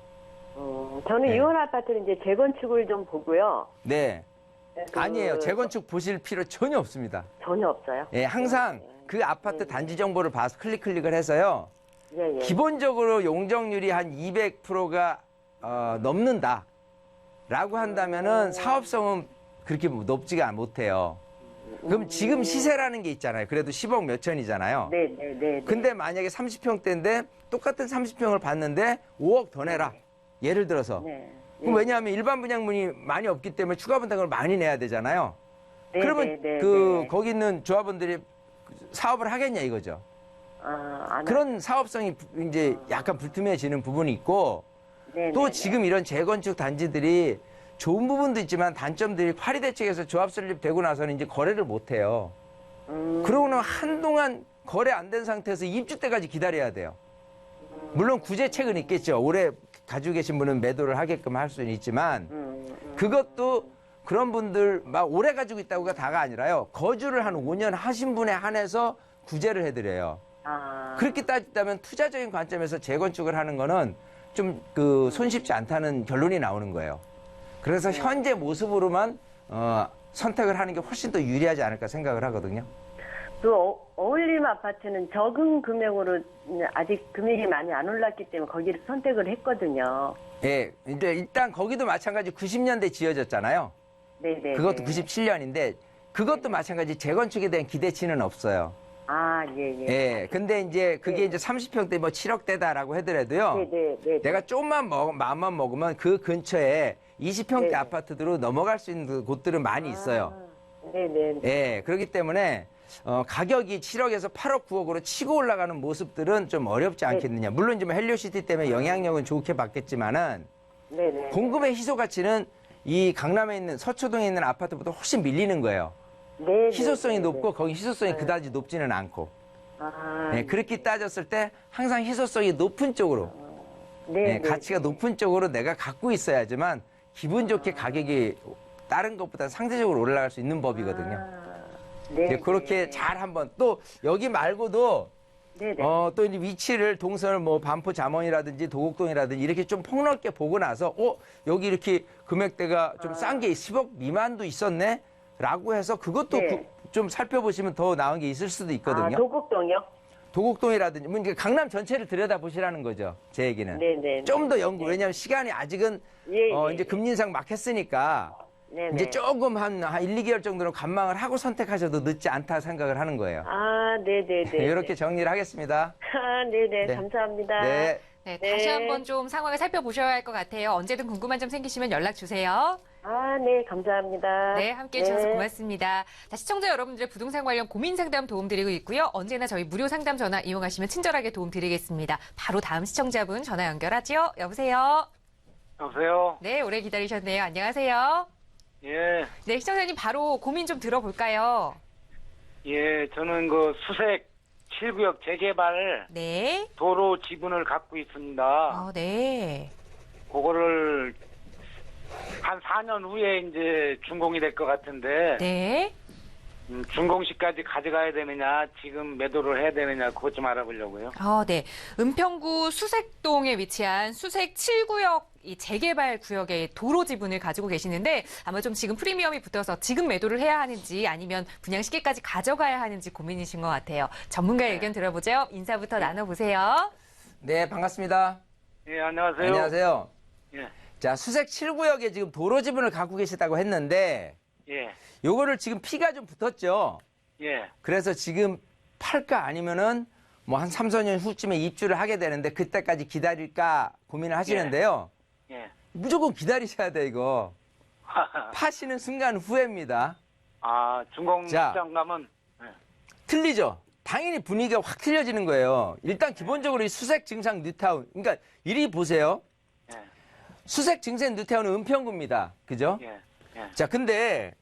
S5: 저는
S3: 네.
S5: 이원 아파트는 이제 재건축을 좀 보고요.
S3: 네.
S5: 그-
S3: 아니에요. 재건축 보실 필요 전혀 없습니다.
S5: 전혀 없어요.
S3: 예, 항상 그 아파트 단지 정보를 봐서 클릭을 해서요.
S5: 예, 예.
S3: 기본적으로 용적률이 한 200%가 넘는다. 라고 한다면은 사업성은 그렇게 높지가 못해요. 그럼 지금 시세라는 게 있잖아요. 그래도 10억 몇천이잖아요.
S5: 네네네.
S3: 근데 만약에 30평대인데 똑같은 30평을 받는데 5억 더 내라. 예를 들어서.
S5: 네.
S3: 그럼 왜냐하면 일반 분양분이 많이 없기 때문에 추가 분담금을 많이 내야 되잖아요.
S5: 네,
S3: 그러면
S5: 네, 네.
S3: 거기 있는 조합원들이 사업을 하겠냐 이거죠.
S5: 안
S3: 그런 사업성이 이제 약간 불투명해지는 부분이 있고
S5: 네,
S3: 또
S5: 네,
S3: 지금 이런 재건축 단지들이 좋은 부분도 있지만 단점들이 파리 대책에서 조합 설립되고 나서는 이제 거래를 못 해요. 그러고는 한동안 거래 안 된 상태에서 입주 때까지 기다려야 돼요. 물론 구제책은 있겠죠. 오래 가지고 계신 분은 매도를 하게끔 할 수는 있지만 그것도 그런 분들 막 오래 가지고 있다고가 다가 아니라요. 거주를 한 5년 하신 분에 한해서 구제를 해드려요. 그렇게 따지자면 투자적인 관점에서 재건축을 하는 거는 좀 손쉽지 않다는 결론이 나오는 거예요. 그래서 현재 모습으로만 선택을 하는 게 훨씬 더 유리하지 않을까 생각을 하거든요.
S5: 그 어울림 아파트는 적은 금액으로 아직 금액이 많이 안 올랐기 때문에 거기를 선택을 했거든요.
S3: 예, 이제 일단 거기도 마찬가지 90년대 지어졌잖아요.
S5: 네네.
S3: 그것도 97년인데 그것도 마찬가지 재건축에 대한 기대치는 없어요.
S5: 예.
S3: 예, 근데 이제 그게 이제 30평대 뭐 7억대다라고 하더라도요.
S5: 네네.
S3: 내가 조금만 마음만 먹으면 그 근처에 20평대
S5: 네.
S3: 아파트로 넘어갈 수 있는 곳들은 많이 있어요.
S5: 네네.
S3: 예, 그렇기 때문에 가격이 7억에서 8억, 9억으로 치고 올라가는 모습들은 좀 어렵지 않겠느냐. 물론 좀 헬리오시티 때문에 영향력은 좋게 받겠지만은
S5: 네네.
S3: 공급의 희소 가치는 이 강남에 있는 서초동에 있는 아파트보다 훨씬 밀리는 거예요.
S5: 네.
S3: 희소성이 높고 거기 희소성이 그다지 높지는 않고. 예, 그렇게 따졌을 때 항상 희소성이 높은 쪽으로
S5: 네.
S3: 가치가 높은 쪽으로 내가 갖고 있어야지만 기분 좋게 가격이 다른 것보다 상대적으로 올라갈 수 있는 법이거든요.
S5: 네.
S3: 그렇게 잘 한번 또 여기 말고도
S5: 네네.
S3: 또 이제 위치를 동선을 뭐 반포 잠원이라든지 도곡동이라든지 이렇게 좀 폭넓게 보고 나서 여기 이렇게 금액대가 좀 싼 게 10억 미만도 있었네 라고 해서 그것도
S5: 네.
S3: 좀 살펴보시면 더 나은 게 있을 수도 있거든요.
S5: 도곡동이요?
S3: 도곡동이라든지 뭐 이제 강남 전체를 들여다보시라는 거죠. 제 얘기는.
S5: 네네.
S3: 좀 더 연구. 왜냐하면 시간이 아직은 이제 금리 인상 막 했으니까
S5: 네네.
S3: 이제 조금 한 1, 2개월 정도는 관망을 하고 선택하셔도 늦지 않다 생각을 하는 거예요.
S5: 네네네.
S3: 이렇게 정리를 하겠습니다.
S5: 네네.
S3: 네.
S5: 감사합니다.
S3: 네.
S2: 네, 다시 한번 좀 상황을 살펴보셔야 할 것 같아요. 언제든 궁금한 점 생기시면 연락 주세요.
S5: 네, 감사합니다.
S2: 네, 함께 해주셔서 고맙습니다. 자, 시청자 여러분들의 부동산 관련 고민 상담 도움 드리고 있고요. 언제나 저희 무료 상담 전화 이용하시면 친절하게 도움 드리겠습니다. 바로 다음 시청자분 전화 연결하죠. 여보세요?
S6: 여보세요?
S2: 네, 오래 기다리셨네요. 안녕하세요.
S6: 예,
S2: 네, 시청자님 바로 고민 좀 들어볼까요?
S6: 예, 저는 그 수색 7구역 재개발
S2: 네.
S6: 도로 지분을 갖고 있습니다.
S2: 네.
S6: 그거를 한 4년 후에 이제 준공이 될 것 같은데,
S2: 네.
S6: 준공식까지 가져가야 되느냐, 지금 매도를 해야 되느냐, 그것 좀 알아보려고요.
S2: 네. 은평구 수색동에 위치한 수색 7구역 이 재개발 구역의 도로 지분을 가지고 계시는데 아마 좀 지금 프리미엄이 붙어서 지금 매도를 해야 하는지 아니면 분양 시기까지 가져가야 하는지 고민이신 것 같아요. 전문가의 의견 들어보죠. 인사부터 나눠보세요.
S3: 네, 반갑습니다.
S6: 예, 안녕하세요.
S3: 안녕하세요.
S6: 예,
S3: 자, 수색 7구역에 지금 도로 지분을 갖고 계시다고 했는데
S6: 예,
S3: 요거를 지금 피가 좀 붙었죠.
S6: 예.
S3: 그래서 지금 팔까 아니면은 뭐 한 3, 4년 후쯤에 입주를 하게 되는데 그때까지 기다릴까 고민을 하시는데요.
S6: 예.
S3: 무조건 기다리셔야 돼, 이거. 파시는 순간 후회입니다.
S6: 아, 준공시장 가면, 예.
S3: 틀리죠? 당연히 분위기가 확 틀려지는 거예요. 일단 기본적으로 이 수색 증상 뉴타운. 그러니까 이리 보세요.
S6: 예,
S3: 수색 증상 뉴타운은 은평구입니다. 그죠?
S6: 예, 예.
S3: 자, 근데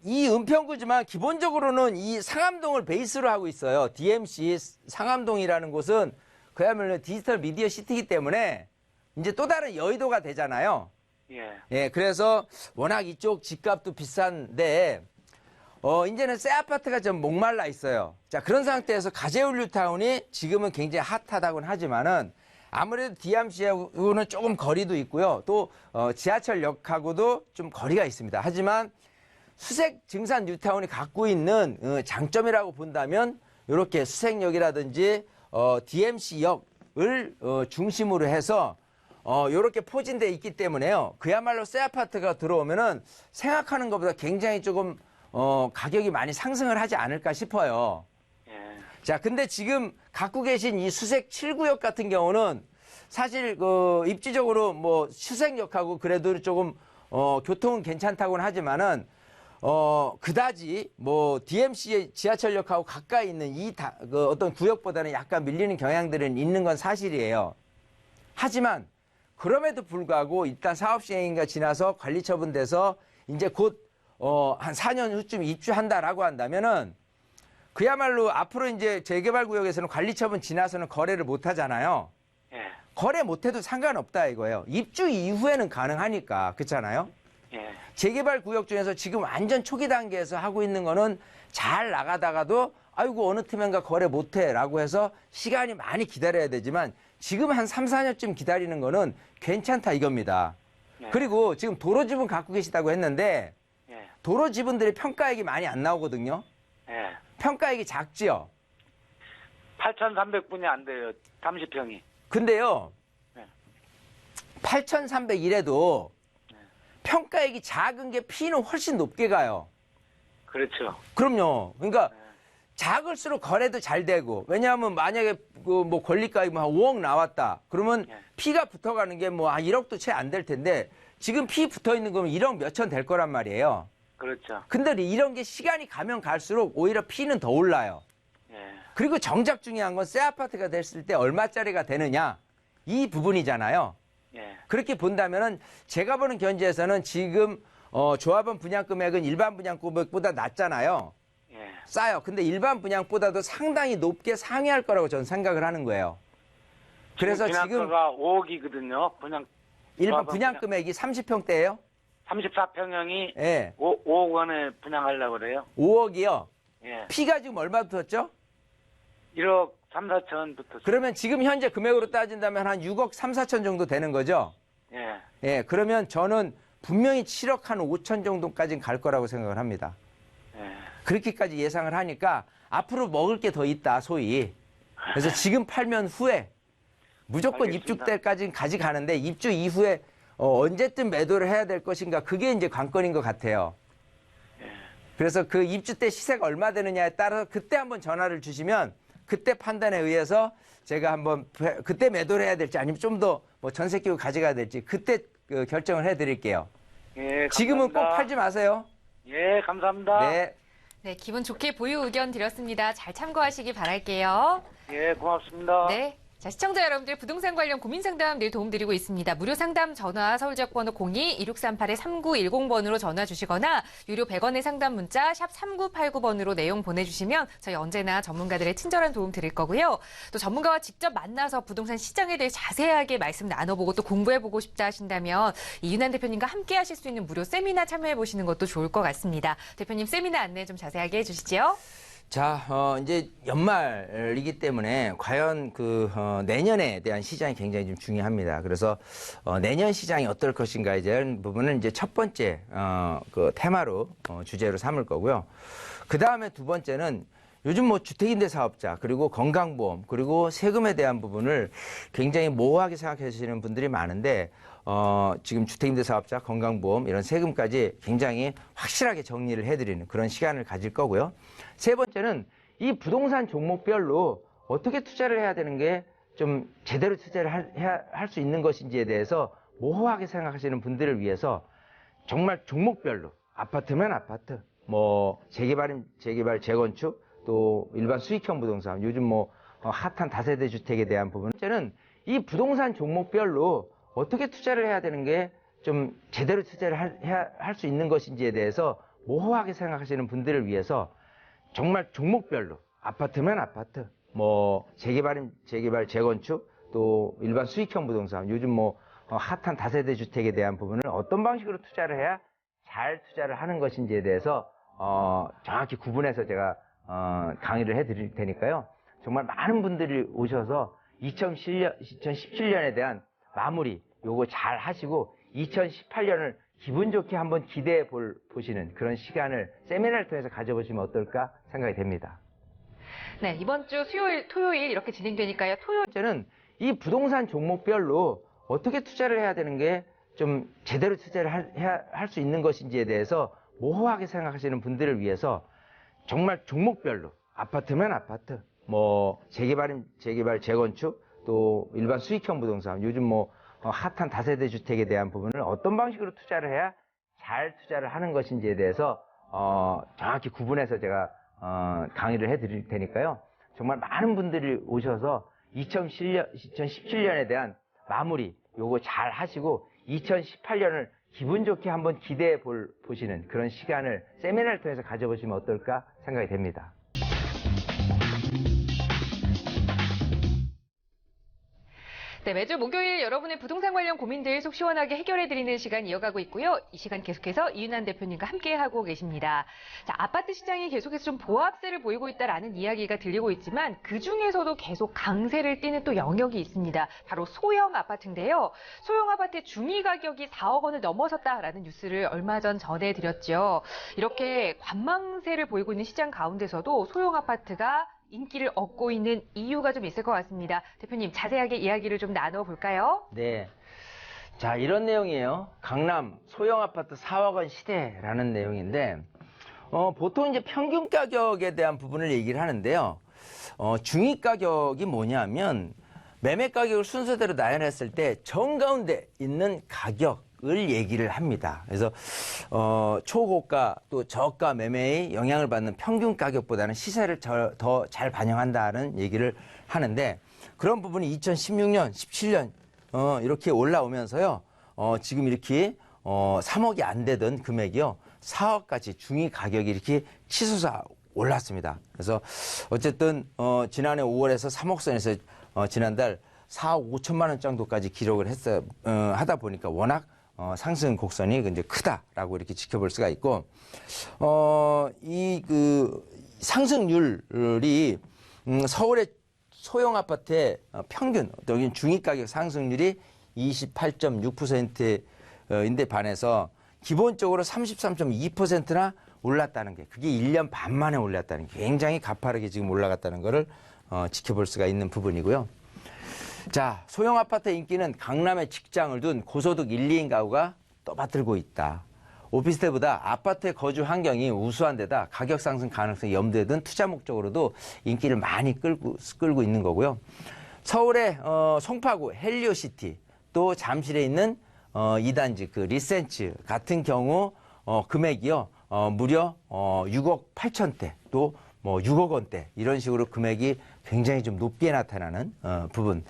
S3: 이 은평구지만 기본적으로는 이 상암동을 베이스로 하고 있어요. DMC 상암동이라는 곳은 그야말로 디지털 미디어 시티이기 때문에 이제 또 다른 여의도가 되잖아요.
S6: 예.
S3: 예, 그래서 워낙 이쪽 집값도 비싼데 이제는 새 아파트가 좀 목말라 있어요. 자, 그런 상태에서 가재울류타운이 지금은 굉장히 핫하다고는 하지만은 아무래도 DMC하고는 조금 거리도 있고요. 또 지하철역하고도 좀 거리가 있습니다. 하지만 수색 증산 뉴타운이 갖고 있는 장점이라고 본다면 이렇게 수색역이라든지 DMC역을 중심으로 해서 이렇게 포진되어 있기 때문에요. 그야말로 새 아파트가 들어오면은 생각하는 것보다 굉장히 조금 가격이 많이 상승을 하지 않을까 싶어요.
S6: 예.
S3: 자, 근데 지금 갖고 계신 이 수색 7구역 같은 경우는 사실 입지적으로 뭐 수색역하고 그래도 조금 교통은 괜찮다고는 하지만은 그다지 뭐 DMC의 지하철역하고 가까이 있는 어떤 구역보다는 약간 밀리는 경향들은 있는 건 사실이에요. 하지만 그럼에도 불구하고 일단 사업 시행인가 지나서 관리 처분돼서 이제 곧 한 4년 후쯤 입주한다라고 한다면은 그야말로 앞으로 이제 재개발 구역에서는 관리 처분 지나서는 거래를 못 하잖아요.
S6: 예.
S3: 거래 못 해도 상관없다 이거예요. 입주 이후에는 가능하니까. 그렇잖아요?
S6: 예.
S3: 재개발 구역 중에서 지금 완전 초기 단계에서 하고 있는 거는 잘 나가다가도 아이고 어느 틈엔가 거래 못해라고 해서 시간이 많이 기다려야 되지만 지금 한 3, 4년쯤 기다리는 거는 괜찮다 이겁니다.
S6: 예.
S3: 그리고 지금 도로 지분 갖고 계시다고 했는데
S6: 예.
S3: 도로 지분들이 평가액이 많이 안 나오거든요.
S6: 예.
S3: 평가액이 작지요.
S6: 8,300분이 안 돼요. 30평이.
S3: 근데요.
S6: 네.
S3: 8,300이래도 평가액이 작은 게 피는 훨씬 높게 가요.
S6: 그렇죠.
S3: 그럼요. 그러니까 작을수록 거래도 잘 되고 왜냐하면 만약에 그 뭐 권리가액이 뭐 한 5억 나왔다. 그러면 피가 붙어가는 게 뭐 한 1억도 채 안 될 텐데 지금 피 붙어 있는 거면 1억 몇천 될 거란 말이에요.
S6: 그렇죠.
S3: 근데 이런 게 시간이 가면 갈수록 오히려 피는 더 올라요.
S6: 예.
S3: 그리고 정작 중요한 건 새 아파트가 됐을 때 얼마짜리가 되느냐 이 부분이잖아요.
S6: 예.
S3: 그렇게 본다면은 제가 보는 견지에서는 지금 조합원 분양 금액은 일반 분양 금액보다 낮잖아요.
S6: 예.
S3: 싸요. 근데 일반 분양보다도 상당히 높게 상회할 거라고 저는 생각을 하는 거예요. 그래서 지금
S6: 분양가가 5억이거든요.
S3: 일반
S6: 조합원
S3: 분양 금액이 30평대예요.
S6: 34평형이
S3: 예.
S6: 5억 원에 분양하려고 그래요.
S3: 5억이요.
S6: 예.
S3: 피가 지금 얼마 붙었죠?
S6: 1억 3, 4천 붙었어요.
S3: 그러면 지금 현재 금액으로 따진다면 한 6억 3, 4천 정도 되는 거죠?
S6: 예.
S3: 예. 그러면 저는 분명히 7억 한 5천 정도까지는 갈 거라고 생각을 합니다.
S6: 예.
S3: 그렇게까지 예상을 하니까 앞으로 먹을 게 더 있다, 소위. 그래서 지금 팔면 후에 무조건
S6: 알겠습니다.
S3: 입주 때까지는 가져가는데 입주 이후에 언제쯤 매도를 해야 될 것인가 그게 이제 관건인 것 같아요. 그래서 그 입주 때 시세가 얼마 되느냐에 따라서 그때 한번 전화를 주시면 그때 판단에 의해서 제가 한번 그때 매도를 해야 될지 아니면 좀 더 뭐 전세 끼고 가져가야 될지 그때 결정을 해드릴게요.
S6: 예. 감사합니다.
S3: 지금은 꼭 팔지 마세요.
S6: 예, 감사합니다.
S3: 네.
S2: 네, 기분 좋게 보유 의견 드렸습니다. 잘 참고하시기 바랄게요.
S6: 예, 고맙습니다.
S2: 네. 자, 시청자 여러분들 부동산 관련 고민 상담 늘 도움드리고 있습니다. 무료 상담 전화 서울지역번호 02-2638-3910번으로 전화 주시거나 유료 100원의 상담 문자 샵 3989번으로 내용 보내주시면 저희 언제나 전문가들의 친절한 도움 드릴 거고요. 또 전문가와 직접 만나서 부동산 시장에 대해 자세하게 말씀 나눠보고 또 공부해보고 싶다 하신다면 이윤환 대표님과 함께 하실 수 있는 무료 세미나 참여해보시는 것도 좋을 것 같습니다. 대표님 세미나 안내 좀 자세하게 해주시죠.
S3: 자, 이제 연말이기 때문에 과연 내년에 대한 시장이 굉장히 좀 중요합니다. 그래서 내년 시장이 어떨 것인가에 대한 부분은 이제 첫 번째 그 테마로 주제로 삼을 거고요. 그 다음에 두 번째는 요즘 뭐 주택임대 사업자 그리고 건강보험 그리고 세금에 대한 부분을 굉장히 모호하게 생각하시는 분들이 많은데 지금 주택임대 사업자, 건강보험 이런 세금까지 굉장히 확실하게 정리를 해드리는 그런 시간을 가질 거고요. 세 번째는 이 부동산 종목별로 어떻게 투자를 해야 되는 게 좀 제대로 투자를 할 수 있는 것인지에 대해서 모호하게 생각하시는 분들을 위해서 정말 종목별로 아파트면 아파트, 뭐 재개발, 재건축, 또 일반 수익형 부동산, 요즘 뭐 핫한 다세대 주택에 대한 부분. 번째는 이 부동산 종목별로 어떻게 투자를 해야 되는 게 좀 제대로 투자를 할 수 있는 것인지에 대해서 모호하게 생각하시는 분들을 위해서 정말 종목별로 아파트면 아파트, 뭐 재개발, 재건축, 또 일반 수익형 부동산, 요즘 뭐 핫한 다세대 주택에 대한 부분을 어떤 방식으로 투자를 해야 잘 투자를 하는 것인지에 대해서 정확히 구분해서 제가 강의를 해드릴 테니까요. 정말 많은 분들이 오셔서 2017년에 대한 마무리 요거 잘 하시고 2018년을 기분 좋게 한번 기대해 보시는 그런 시간을 세미나를 통해서 가져보시면 어떨까 생각이 됩니다.
S2: 네, 이번 주 수요일, 토요일 이렇게 진행되니까요.
S3: 저는 이 부동산 종목별로 어떻게 투자를 해야 되는 게 좀 제대로 투자를 할 수 있는 것인지에 대해서 모호하게 생각하시는 분들을 위해서 정말 종목별로 아파트면 아파트, 뭐 재개발, 재건축, 또 일반 수익형 부동산, 요즘 뭐 핫한 다세대 주택에 대한 부분을 어떤 방식으로 투자를 해야 잘 투자를 하는 것인지에 대해서 정확히 구분해서 제가 강의를 해드릴 테니까요. 정말 많은 분들이 오셔서 2017년에 대한 마무리 요거 잘 하시고 2018년을 기분 좋게 한번 기대해 보시는 그런 시간을 세미나를 통해서 가져보시면 어떨까 생각이 됩니다.
S2: 네, 매주 목요일 여러분의 부동산 관련 고민들 속 시원하게 해결해드리는 시간 이어가고 있고요. 이 시간 계속해서 이윤환 대표님과 함께하고 계십니다. 자, 아파트 시장이 계속해서 좀 보합세를 보이고 있다라는 이야기가 들리고 있지만 그중에서도 계속 강세를 띠는 또 영역이 있습니다. 바로 소형 아파트인데요. 소형 아파트의 중위 가격이 4억 원을 넘어섰다라는 뉴스를 얼마 전 전해드렸죠. 이렇게 관망세를 보이고 있는 시장 가운데서도 소형 아파트가 인기를 얻고 있는 이유가 좀 있을 것 같습니다. 대표님, 자세하게 이야기를 좀 나눠볼까요?
S3: 네. 자, 이런 내용이에요. 강남 소형 아파트 4억 원 시대라는 내용인데, 보통 이제 평균 가격에 대한 부분을 얘기를 하는데요. 중위 가격이 뭐냐면, 매매 가격을 순서대로 나열했을 때 정가운데 있는 가격을 얘기를 합니다. 그래서 초고가 또 저가 매매의 영향을 받는 평균 가격보다는 시세를 더 잘 반영한다는 얘기를 하는데 그런 부분이 2016년, 17년 이렇게 올라오면서요. 지금 이렇게 3억이 안 되던 금액이요. 4억까지 중위 가격이 이렇게 치솟아 올랐습니다. 그래서 어쨌든 지난해 5월에서 3억 선에서 지난달 4억 5천만 원 정도까지 기록을 하다 보니까 워낙 상승 곡선이 이제 크다라고 이렇게 지켜볼 수가 있고, 이 상승률이 서울의 소형 아파트의 평균, 여기 중위 가격 상승률이 28.6%인데 반해서 기본적으로 33.2%나 올랐다는 게, 그게 1년 반 만에 올랐다는 게 굉장히 가파르게 지금 올라갔다는 거를 지켜볼 수가 있는 부분이고요. 자, 소형 아파트의 인기는 강남에 직장을 둔 고소득 1, 2인 가구가 떠받들고 있다. 오피스텔보다 아파트의 거주 환경이 우수한 데다 가격 상승 가능성이 염두에 둔 투자 목적으로도 인기를 많이 끌고 있는 거고요. 서울의 송파구 헬리오시티, 또 잠실에 있는 2단지 그 리센츠 같은 경우 금액이요 무려 6억 8천대, 또 뭐 6억 원대 이런 식으로 금액이 굉장히 좀 높게 나타나는 부분.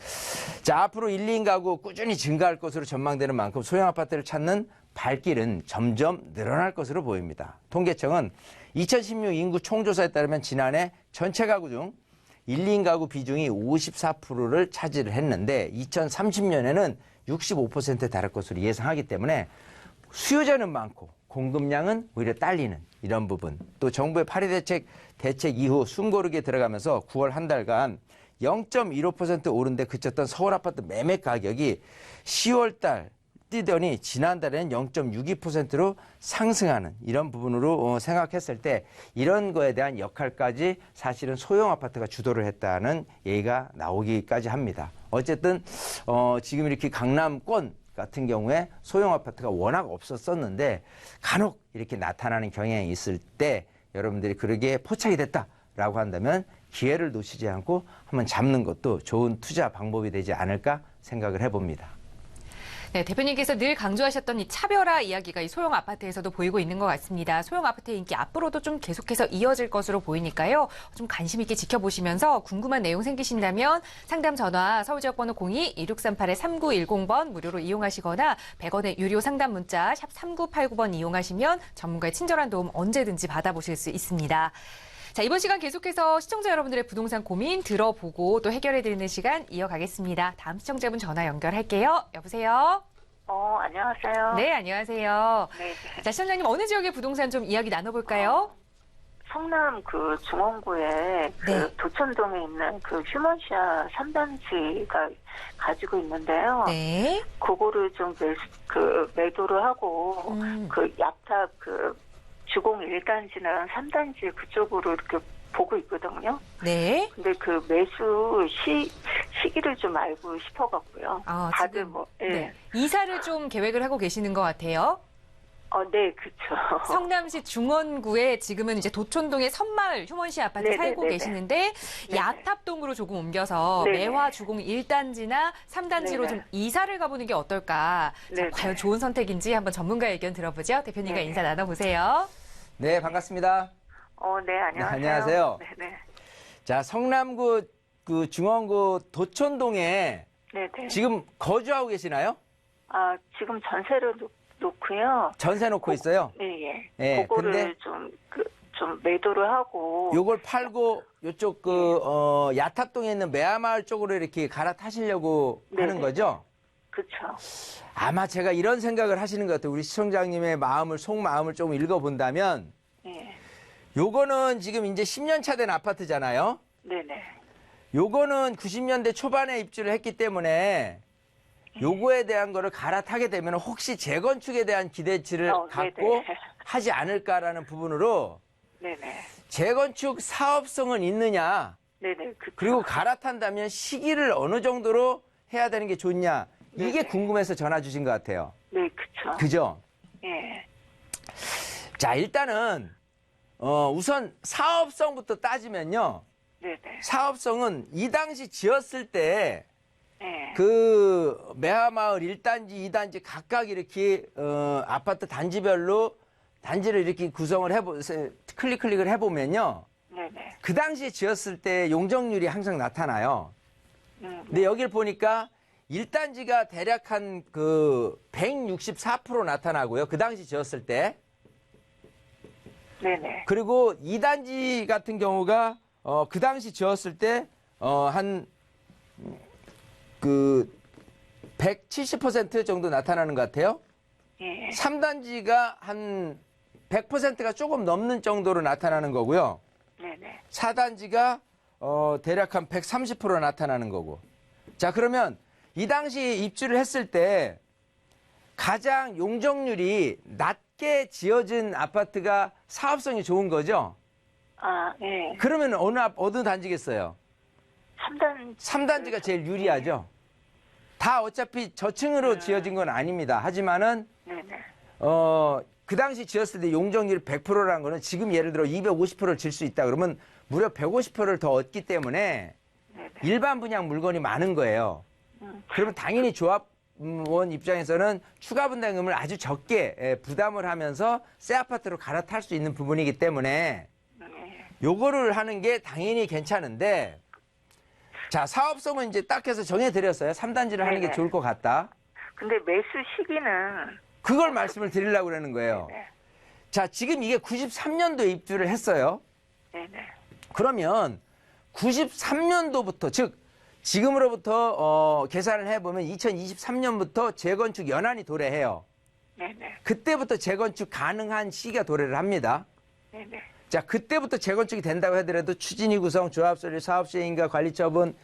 S3: 자, 앞으로 1, 2인 가구 꾸준히 증가할 것으로 전망되는 만큼 소형 아파트를 찾는 발길은 점점 늘어날 것으로 보입니다. 통계청은 2016 인구 총조사에 따르면 지난해 전체 가구 중 1, 2인 가구 비중이 54%를 차지를 했는데 2030년에는 65%에 달할 것으로 예상하기 때문에 수요자는 많고 공급량은 오히려 딸리는 이런 부분. 또 정부의 8.2 대책 이후 숨고르기에 들어가면서 9월 한 달간 0.15% 오른 데 그쳤던 서울 아파트 매매 가격이 10월 달 뛰더니 지난달에는 0.62%로 상승하는 이런 부분으로 생각했을 때 이런 거에 대한 역할까지 사실은 소형 아파트가 주도를 했다는 얘기가 나오기까지 합니다. 어쨌든 지금 이렇게 강남권 같은 경우에 소형 아파트가 워낙 없었었는데 간혹 이렇게 나타나는 경향이 있을 때 여러분들이 그러기에 포착이 됐다라고 한다면 기회를 놓치지 않고 한번 잡는 것도 좋은 투자 방법이 되지 않을까 생각을 해봅니다.
S2: 네, 대표님께서 늘 강조하셨던 이 차별화 이야기가 이 소형 아파트에서도 보이고 있는 것 같습니다. 소형 아파트의 인기 앞으로도 좀 계속해서 이어질 것으로 보이니까요. 좀 관심 있게 지켜보시면서 궁금한 내용 생기신다면 상담 전화 서울지역번호 02-2638-3910번 무료로 이용하시거나 100원의 유료 상담 문자 샵 3989번 이용하시면 전문가의 친절한 도움 언제든지 받아보실 수 있습니다. 자, 이번 시간 계속해서 시청자 여러분들의 부동산 고민 들어보고 또 해결해드리는 시간 이어가겠습니다. 다음 시청자분 전화 연결할게요. 여보세요?
S7: 안녕하세요.
S2: 네, 안녕하세요.
S7: 네.
S2: 자, 시청자님 어느 지역의 부동산 좀 이야기 나눠볼까요?
S7: 성남 그 중원구에 그
S2: 네.
S7: 도천동에 있는 그 휴먼시아 3단지가 가지고 있는데요.
S2: 네.
S7: 그거를 좀 매도를 하고 그 약탑 그 주공 1단지는 3단지 그쪽으로 이렇게 보고 있거든요.
S2: 네.
S7: 근데 그 매수 시기를 좀 알고 싶어갖고요. 다들
S2: 지금,
S7: 뭐, 예.
S2: 네. 이사를 좀 계획을 하고 계시는 것 같아요.
S7: 네, 그렇죠.
S2: 성남시 중원구에 지금은 이제 도촌동의 선마을 휴먼시 아파트
S7: 네네,
S2: 살고
S7: 네네.
S2: 계시는데
S7: 네네.
S2: 약탑동으로 조금 옮겨서
S7: 네네.
S2: 매화 주공 1단지나 3단지로
S7: 네네.
S2: 좀 이사를 가보는 게 어떨까. 자,
S7: 네네.
S2: 과연 좋은 선택인지 한번 전문가의 의견 들어보죠. 대표님과
S7: 네네.
S2: 인사 나눠보세요.
S3: 네, 반갑습니다.
S7: 네, 안녕하세요.
S3: 네, 안녕하세요.
S7: 네네.
S3: 자, 성남구 그 중원구 도촌동에
S7: 네네.
S3: 지금 거주하고 계시나요?
S7: 지금 전세를 놓고요.
S3: 전세 놓고 있어요.
S7: 네,
S3: 예,
S7: 그거를
S3: 근데
S7: 좀 매도를 하고.
S3: 요걸 팔고 요쪽 야탑동에 있는 매화마을 쪽으로 이렇게 갈아타시려고 하는
S7: 네네.
S3: 거죠?
S7: 그렇죠.
S3: 아마 제가 이런 생각을 하시는 것 같아요. 우리 시청자님의 속마음을 좀 읽어본다면
S7: 네,
S3: 요거는 지금 이제 10년 차 된 아파트잖아요.
S7: 네네.
S3: 요거는 90년대 초반에 입주를 했기 때문에 요거에 대한 거를 갈아타게 되면 혹시 재건축에 대한 기대치를 갖고
S7: 네네.
S3: 하지 않을까라는 부분으로
S7: 네네.
S3: 재건축 사업성은 있느냐,
S7: 네네. 그쵸.
S3: 그리고 갈아탄다면 시기를 어느 정도로 해야 되는 게 좋냐, 이게
S7: 네네.
S3: 궁금해서 전화 주신 것 같아요.
S7: 네, 그쵸.
S3: 그죠?
S7: 예.
S3: 자, 일단은 우선 사업성부터 따지면요.
S7: 네네.
S3: 사업성은 이 당시 지었을 때
S7: 예.
S3: 그 매화마을 1단지, 2단지 각각 이렇게 아파트 단지별로 단지를 이렇게 구성을 클릭을 해보면요.
S7: 네네.
S3: 그 당시에 지었을 때 용적률이 항상 나타나요. 근데 여기를 보니까 1단지가 대략 한 164% 나타나고요. 그 당시 지었을 때.
S7: 네네.
S3: 그리고 2단지 같은 경우가 그 당시 지었을 때 한 170% 정도 나타나는 것 같아요.
S7: 예.
S3: 3단지가 한 100%가 조금 넘는 정도로 나타나는 거고요.
S7: 네네.
S3: 4단지가 대략 한 130% 나타나는 거고. 자, 그러면 이 당시 입주를 했을 때 가장 용적률이 낮게 지어진 아파트가 사업성이 좋은 거죠?
S7: 예.
S3: 그러면 어느 단지겠어요?
S7: 3단.
S3: 3단지가 제일 유리하죠? 다 어차피 저층으로 지어진 건 아닙니다. 하지만은
S7: 네네.
S3: 그 당시 지었을 때 용적률이 100%라는 거는 지금 예를 들어 250%를 질 수 있다 그러면 무려 150%를 더 얻기 때문에
S7: 네네.
S3: 일반 분양 물건이 많은 거예요. 그러면 당연히 조합원 입장에서는 추가 분담금을 아주 적게 부담을 하면서 새 아파트로 갈아탈 수 있는 부분이기 때문에 요거를 하는 게 당연히 괜찮은데, 자, 사업성은 이제 딱 해서 정해드렸어요. 3단지를 하는 게
S7: 네네.
S3: 좋을 것 같다.
S7: 근데 매수 시기는
S3: 그걸 말씀을 드리려고 그러는 거예요.
S7: 네네.
S3: 자, 지금 이게 93년도에 입주를 했어요.
S7: 네네.
S3: 그러면 93년도부터, 즉 지금으로부터 계산을 해보면 2023년부터 재건축 연한이 도래해요.
S7: 네네.
S3: 그때부터 재건축 가능한 시기가 도래를 합니다.
S7: 네네.
S3: 자, 그때부터 재건축이 된다고 하더라도 추진위 구성, 조합 설립, 사업 시행인가, 관리 처분,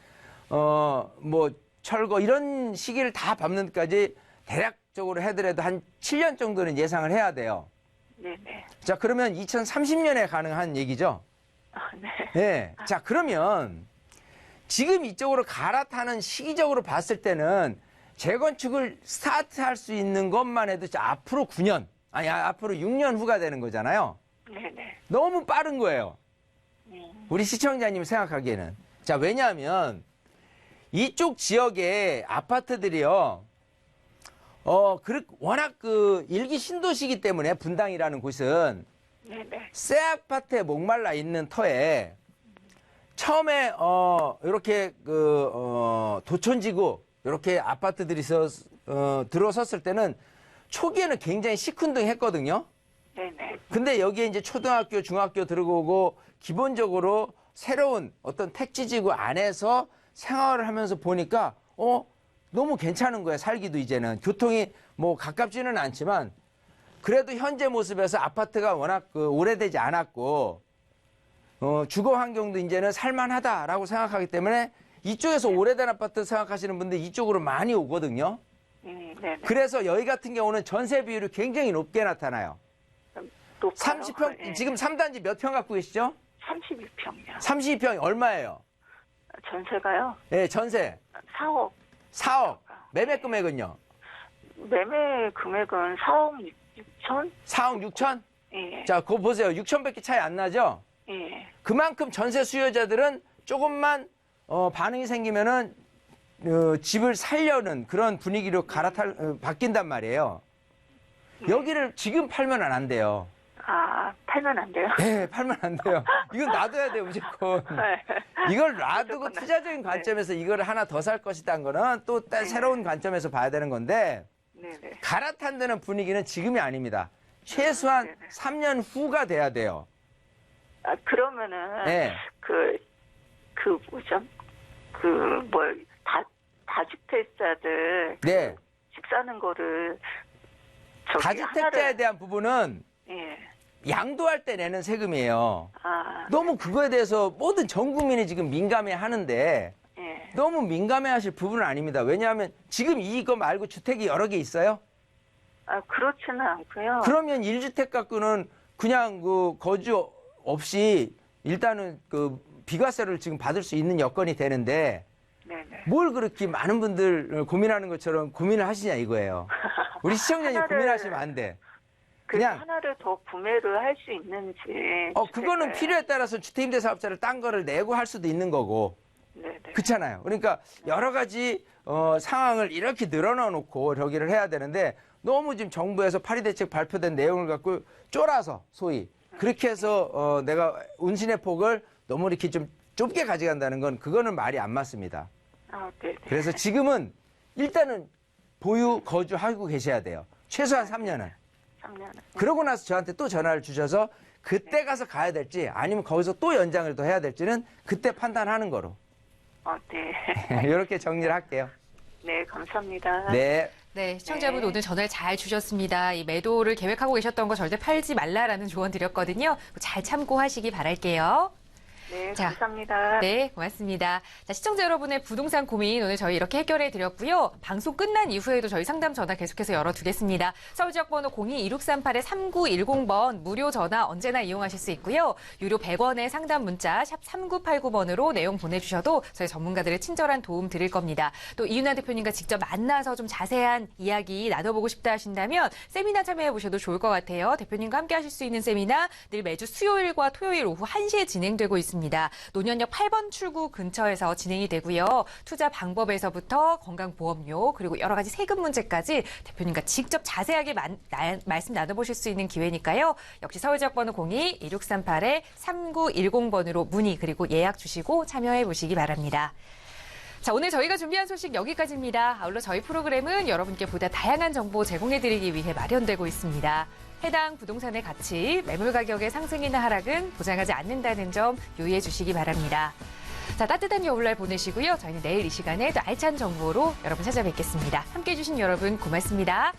S3: 뭐 철거 이런 시기를 다 밟는 데까지 대략적으로 하더라도 한 7년 정도는 예상을 해야 돼요.
S7: 네네.
S3: 자, 그러면 2030년에 가능한 얘기죠.
S7: 네.
S3: 네. 자, 그러면 지금 이쪽으로 갈아타는 시기적으로 봤을 때는 재건축을 스타트할 수 있는 것만 해도 앞으로 9년, 아니, 앞으로 6년 후가 되는 거잖아요.
S7: 네네.
S3: 너무 빠른 거예요. 우리 시청자님 생각하기에는. 자, 왜냐하면 이쪽 지역의 아파트들이요, 워낙 그 일기 신도시이기 때문에 분당이라는 곳은
S7: 네네.
S3: 새 아파트에 목말라 있는 터에 처음에 이렇게 도촌지구 이렇게 아파트들이 들어섰을 때는 초기에는 굉장히 시큰둥했거든요.
S7: 네네.
S3: 근데 여기에 이제 초등학교, 중학교 들어오고 기본적으로 새로운 어떤 택지지구 안에서 생활을 하면서 보니까 너무 괜찮은 거예요. 살기도 이제는 교통이 뭐 가깝지는 않지만 그래도 현재 모습에서 아파트가 워낙 오래되지 않았고 주거 환경도 이제는 살만하다라고 생각하기 때문에 이쪽에서 오래된 아파트 생각하시는 분들 이쪽으로 많이 오거든요.
S7: 네네.
S3: 그래서 여기 같은 경우는 전세 비율이 굉장히 높게 나타나요.
S7: 높아요.
S3: 30평,
S7: 네.
S3: 지금 3단지 몇 평 갖고 계시죠?
S7: 32평이요.
S3: 32평 얼마예요?
S7: 전세가요?
S3: 예, 전세
S7: 4억.
S3: 4억. 매매 금액은요?
S7: 매매 금액은 4억 6천?
S3: 4억 6천?
S7: 예.
S3: 자, 그거 보세요. 6천밖에 차이 안 나죠?
S7: 예.
S3: 그만큼 전세 수요자들은 조금만 반응이 생기면은 집을 살려는 그런 분위기로 바뀐단 말이에요. 여기를 지금 팔면 안 돼요.
S7: 아, 팔면 안 돼요?
S3: 네, 팔면 안 돼요. 이건 놔둬야 돼요, 무조건. 이걸 놔두고
S7: 무조건
S3: 투자적인 관점에서 이걸 하나 더 살 것이다는 거는 또 새로운 관점에서 봐야 되는 건데
S7: 네네.
S3: 갈아탄다는 분위기는 지금이 아닙니다. 최소한
S7: 네네.
S3: 3년 후가 돼야 돼요.
S7: 아, 그러면은,
S3: 네.
S7: 뭐죠? 다주택자들.
S3: 네.
S7: 집 사는 거를.
S3: 다주택자에 대한 부분은
S7: 예.
S3: 양도할 때 내는 세금이에요.
S7: 아.
S3: 너무 그거에 대해서 모든 전 국민이 지금 민감해 하는데
S7: 예.
S3: 너무 민감해 하실 부분은 아닙니다. 왜냐하면 지금 이거 말고 주택이 여러 개 있어요?
S7: 아, 그렇지는 않고요.
S3: 그러면 1주택 갖고는 그냥 거주 없이 일단은 비과세를 지금 받을 수 있는 여건이 되는데
S7: 네네.
S3: 뭘 그렇게 많은 분들 고민하는 것처럼 고민을 하시냐 이거예요. 우리 시청자님 고민하시면 안 돼. 그냥
S7: 하나를 더 구매를 할 수 있는지.
S3: 그거는
S7: 주택을.
S3: 필요에 따라서 주택임대사업자를 딴 거를 내고 할 수도 있는 거고.
S7: 네네.
S3: 그렇잖아요. 그러니까 여러 가지 상황을 이렇게 늘어놔 놓고 저기를 해야 되는데 너무 지금 정부에서 파리대책 발표된 내용을 갖고 쫄아서 소위 그렇게 해서 내가 운신의 폭을 너무 이렇게 좀 좁게 가져간다는 건 그거는 말이 안 맞습니다.
S7: 아, 네.
S3: 그래서 지금은 일단은 보유 거주하고 계셔야 돼요. 최소한 3년은.
S7: 3년.
S3: 그러고 나서 저한테 또 전화를 주셔서 그때 가서 가야 될지 아니면 거기서 또 연장을 더 해야 될지는 그때 판단하는 거로.
S7: 네.
S3: 이렇게 정리를 할게요.
S7: 네, 감사합니다.
S3: 네.
S2: 네, 시청자분
S7: 네.
S2: 오늘 전화를 잘 주셨습니다. 이 매도를 계획하고 계셨던 거 절대 팔지 말라라는 조언 드렸거든요. 잘 참고하시기 바랄게요.
S7: 네,
S2: 자,
S7: 감사합니다.
S2: 네, 고맙습니다. 자, 시청자 여러분의 부동산 고민 오늘 저희 이렇게 해결해 드렸고요. 방송 끝난 이후에도 저희 상담 전화 계속해서 열어두겠습니다. 서울 지역 번호 02-2638-3910번 무료 전화 언제나 이용하실 수 있고요. 유료 100원의 상담 문자 샵 3989번으로 내용 보내주셔도 저희 전문가들의 친절한 도움 드릴 겁니다. 또 이윤아 대표님과 직접 만나서 좀 자세한 이야기 나눠보고 싶다 하신다면 세미나 참여해 보셔도 좋을 것 같아요. 대표님과 함께 하실 수 있는 세미나 늘 매주 수요일과 토요일 오후 1시에 진행되고 있습니다. 있습니다. 논현역 8번 출구 근처에서 진행이 되고요. 투자 방법에서부터 건강보험료 그리고 여러 가지 세금 문제까지 대표님과 직접 자세하게 말씀 나눠보실 수 있는 기회니까요. 역시 서울지역번호 02-1638-3910번으로 문의 그리고 예약 주시고 참여해 보시기 바랍니다. 자, 오늘 저희가 준비한 소식 여기까지입니다. 아울러 저희 프로그램은 여러분께 보다 다양한 정보 제공해드리기 위해 마련되고 있습니다. 해당 부동산의 가치, 매물 가격의 상승이나 하락은 보장하지 않는다는 점 유의해 주시기 바랍니다. 자, 따뜻한 겨울날 보내시고요. 저희는 내일 이 시간에 또 알찬 정보로 여러분 찾아뵙겠습니다. 함께해 주신 여러분 고맙습니다.